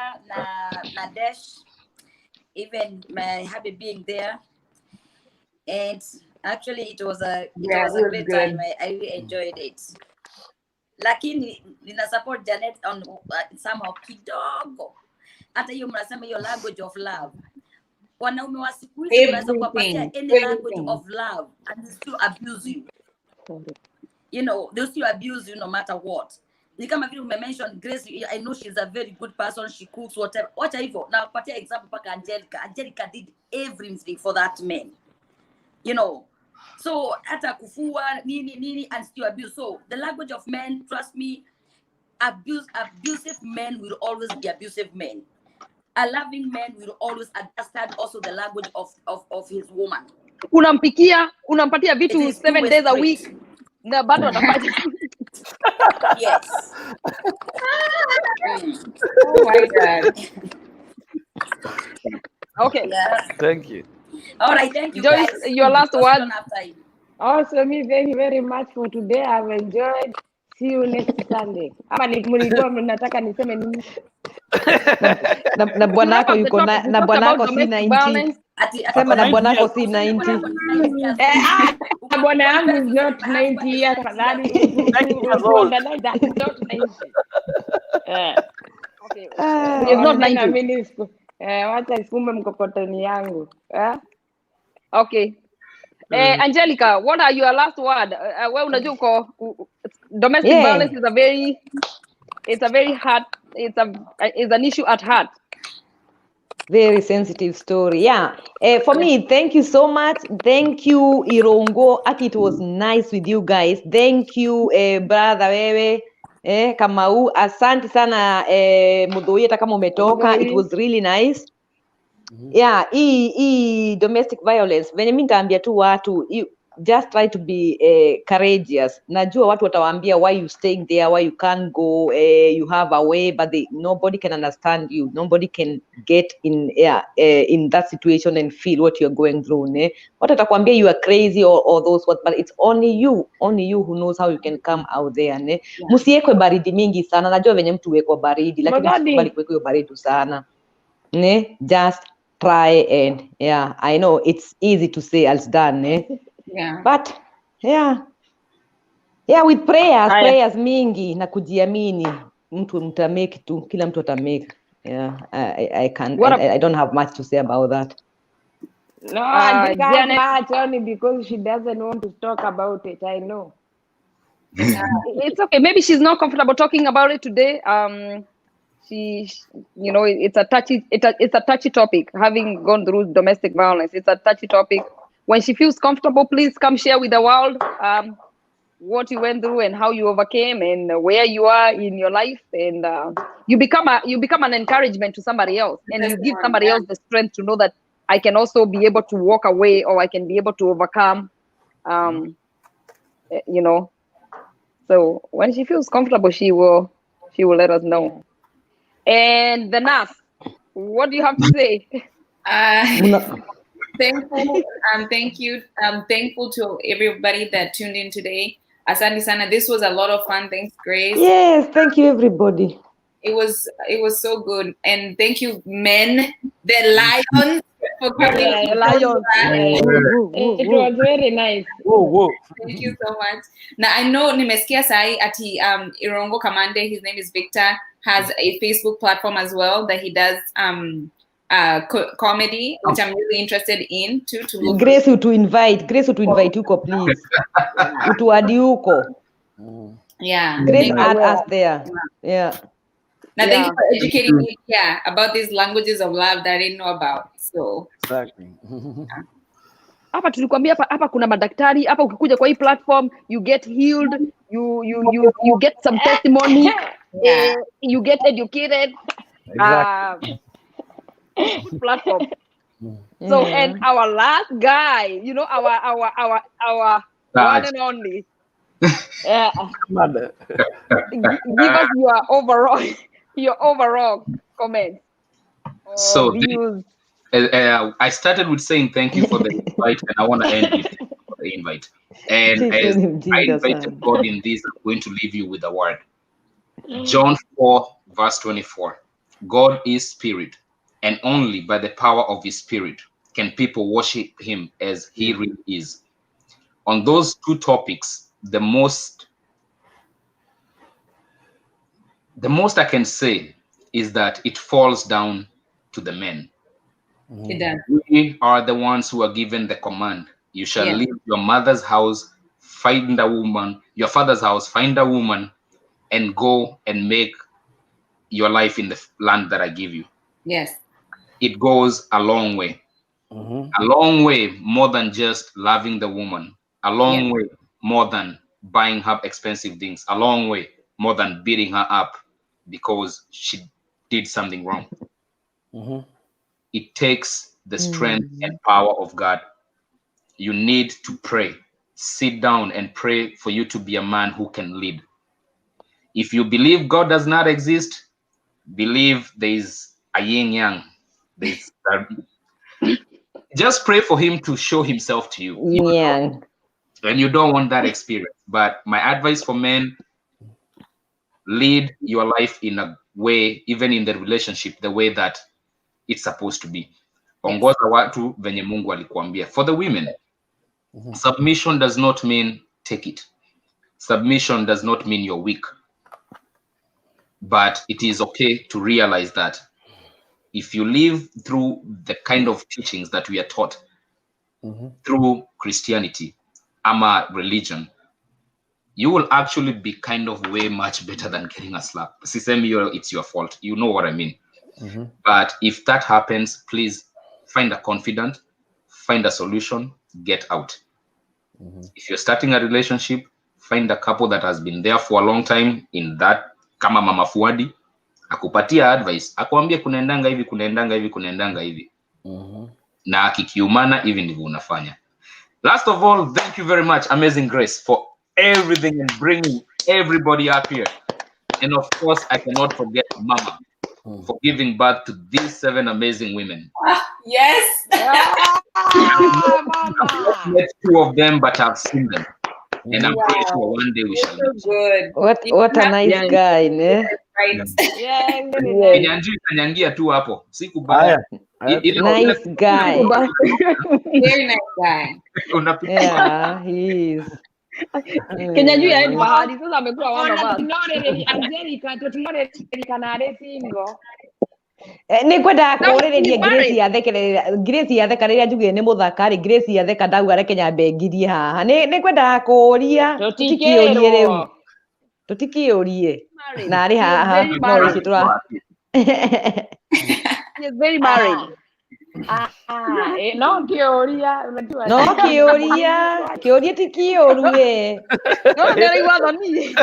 Nadesh, even my happy being there. And actually, it was a great time. I really enjoyed it. Lakini nina support Janet on somehow kidogo. Hata hiyo mnasema hiyo language of love. Wanaume wa siku hizi wanaweza kupatia any language of love and they still abuse you. You know, they still abuse you no matter what. Ni kama vile umemention Grace, I know she's a very good person, she cooks whatever. Wacha hivyo. Na kupatia example paka Angelica. Angelica did everything for that man. You know. So hata kufua nini and still abuse. So the language of men, trust me, abusive men will always be abusive men. A loving man will always understand also the language of his woman.
Unampatia vitu 7 days a week. Na bado anafanya.
Yes.
Oh my God.
Okay.
Yeah.
Thank you.
All right, thank you,
Joyce,
guys.
your last word.
Also, me, thank you very much for today. I've enjoyed. See you next Sunday. Ama mlikuwa mnataka niseme nini?
Na bwanako yuko na bwanako si 90. Sema na bwanako si 90.
Na bwana yangu is not 90 years tafadhali. That is not 90.
Okay. It's not 90.
Wacha ifume mkokoteni yangu.
Okay. Angelica, what are your last word? Wewe unajua uko domestic violence is is an issue at heart.
Very sensitive story. Yeah. For me, thank you so much. Thank you, Irongo. It was nice with you guys. Thank you, brother Wewe. Kamau, asante sana Mudhui, hata kama umetoka, it was really nice. Yeah, hii domestic violence, venye mimi nitaambia tu watu, just try to be courageous. Najua watu watawaambia why you staying there, why you can't go, you have a way, but nobody can understand you. Nobody can get in that situation and feel what you're going through. Watu watakwambia you are crazy or those what, but it's only you who knows how you can come out there. Musiekwe baridi mingi sana. Najua venye mtu wekwa baridi, lakini usikubali kuwekwa baridi sana. Just try and I know it's easy to say as done, but with prayers mingi na kujiamini, mtu mtamake tu, kila mtu atamake. I don't have much to say about that.
No, I can't much only because she doesn't want to talk about it. I know.
It's okay. Maybe she's not comfortable talking about it today. She, it's a touchy topic. Having gone through domestic violence, it's a touchy topic. When she feels comfortable, please come share with the world what you went through and how you overcame and where you are in your life, and you become an encouragement to somebody else, and you give somebody else the strength to know that I can also be able to walk away, or I can be able to overcome. So when she feels comfortable, she will let us know. And the nurse, what do you have to say?
Thank you. I'm thankful to everybody that tuned in today. Asante sana. This was a lot of fun. Thanks, Grace.
Yes, thank you, everybody.
It was so good, and thank you, men, the lions, for coming.
Lions. It was very nice.
Thank you so much. Now I know nimesikia sahi ati Irongo Kamande, his name is Victor, has a Facebook platform as well that he does comedy, which I'm really interested in too.
Grace to invite uko, please. Utuadi uko.
Yeah.
Grace add us there. Yeah.
Now thank you for educating me about these languages of love that I didn't know about. So
exactly.
Hapa tulikwambia hapa kuna madaktari hapa, ukikuja kwa hii platform you get healed, you get some testimony, you get educated.
Exactly.
Platform. So and our last guy, our one and only. Give us your overall comment.
So I started with saying thank you for the invite, and I want to end with the invite. And as I invited God in this, I'm going to leave you with a word. John 4, verse 24. God is spirit, and only by the power of his spirit can people worship him as he really is. On those two topics, the most I can say is that it falls down to the men.
It does.
We are the ones who are given the command. You shall leave your mother's house, find a woman, your father's house, find a woman, and go and make your life in the land that I give you.
Yes.
It goes a long way. A long way more than just loving the woman. A long way more than buying her expensive things. A long way more than beating her up because she did something wrong. It takes the strength and power of God. You need to pray. Sit down and pray for you to be a man who can lead. If you believe God does not exist, believe there is a yin yang. Just pray for him to show himself to you.
Yeah.
And you don't want that experience. But my advice for men, lead your life in a way, even in the relationship, the way that it's supposed to be. Ongoza watu venye Mungu alikuambia. For the women, submission does not mean take it. Submission does not mean you're weak. But it is okay to realize that if you live through the kind of teachings that we are taught through Christianity, ama religion, you will actually be kind of way much better than getting a slap. It's your fault. You know what I mean. But if that happens, please find a confidant, find a solution, get out. If you're starting a relationship, find a couple that has been there for a long time in that, kama mama Fuadi, akupatia advice, akuambie kunaendanga hivi. Na akikiumana hivi ndivyo unafanya. Last of all, thank you very much, Amazing Grace, for everything and bringing everybody up here. And of course, I cannot forget Mama for giving birth to these 7 amazing women.
Yes.
I've met 2 of them, but I've seen them. And I'm pretty sure one day we shall meet.
Good.
What a nice guy, ne?
Right.
Kenyanjui kanyangia tu hapo. Sikubaya.
Nice guy.
Very nice guy.
Yeah, he is.
Kenyanjui yaani bahari sasa amekuwa one of us.
Angelica na single.
Nä kwenda kårä Grace yatheka rä rä a njugire nä må thaka rä Grace yatheka ndauga reke nyambe ngirie haha nä kwendaga kå ria tå tikä å rie narä haha no ici tå ra
no kĩũria unajua
no kĩũria ti kĩũru
No, nĩaraigua thoni.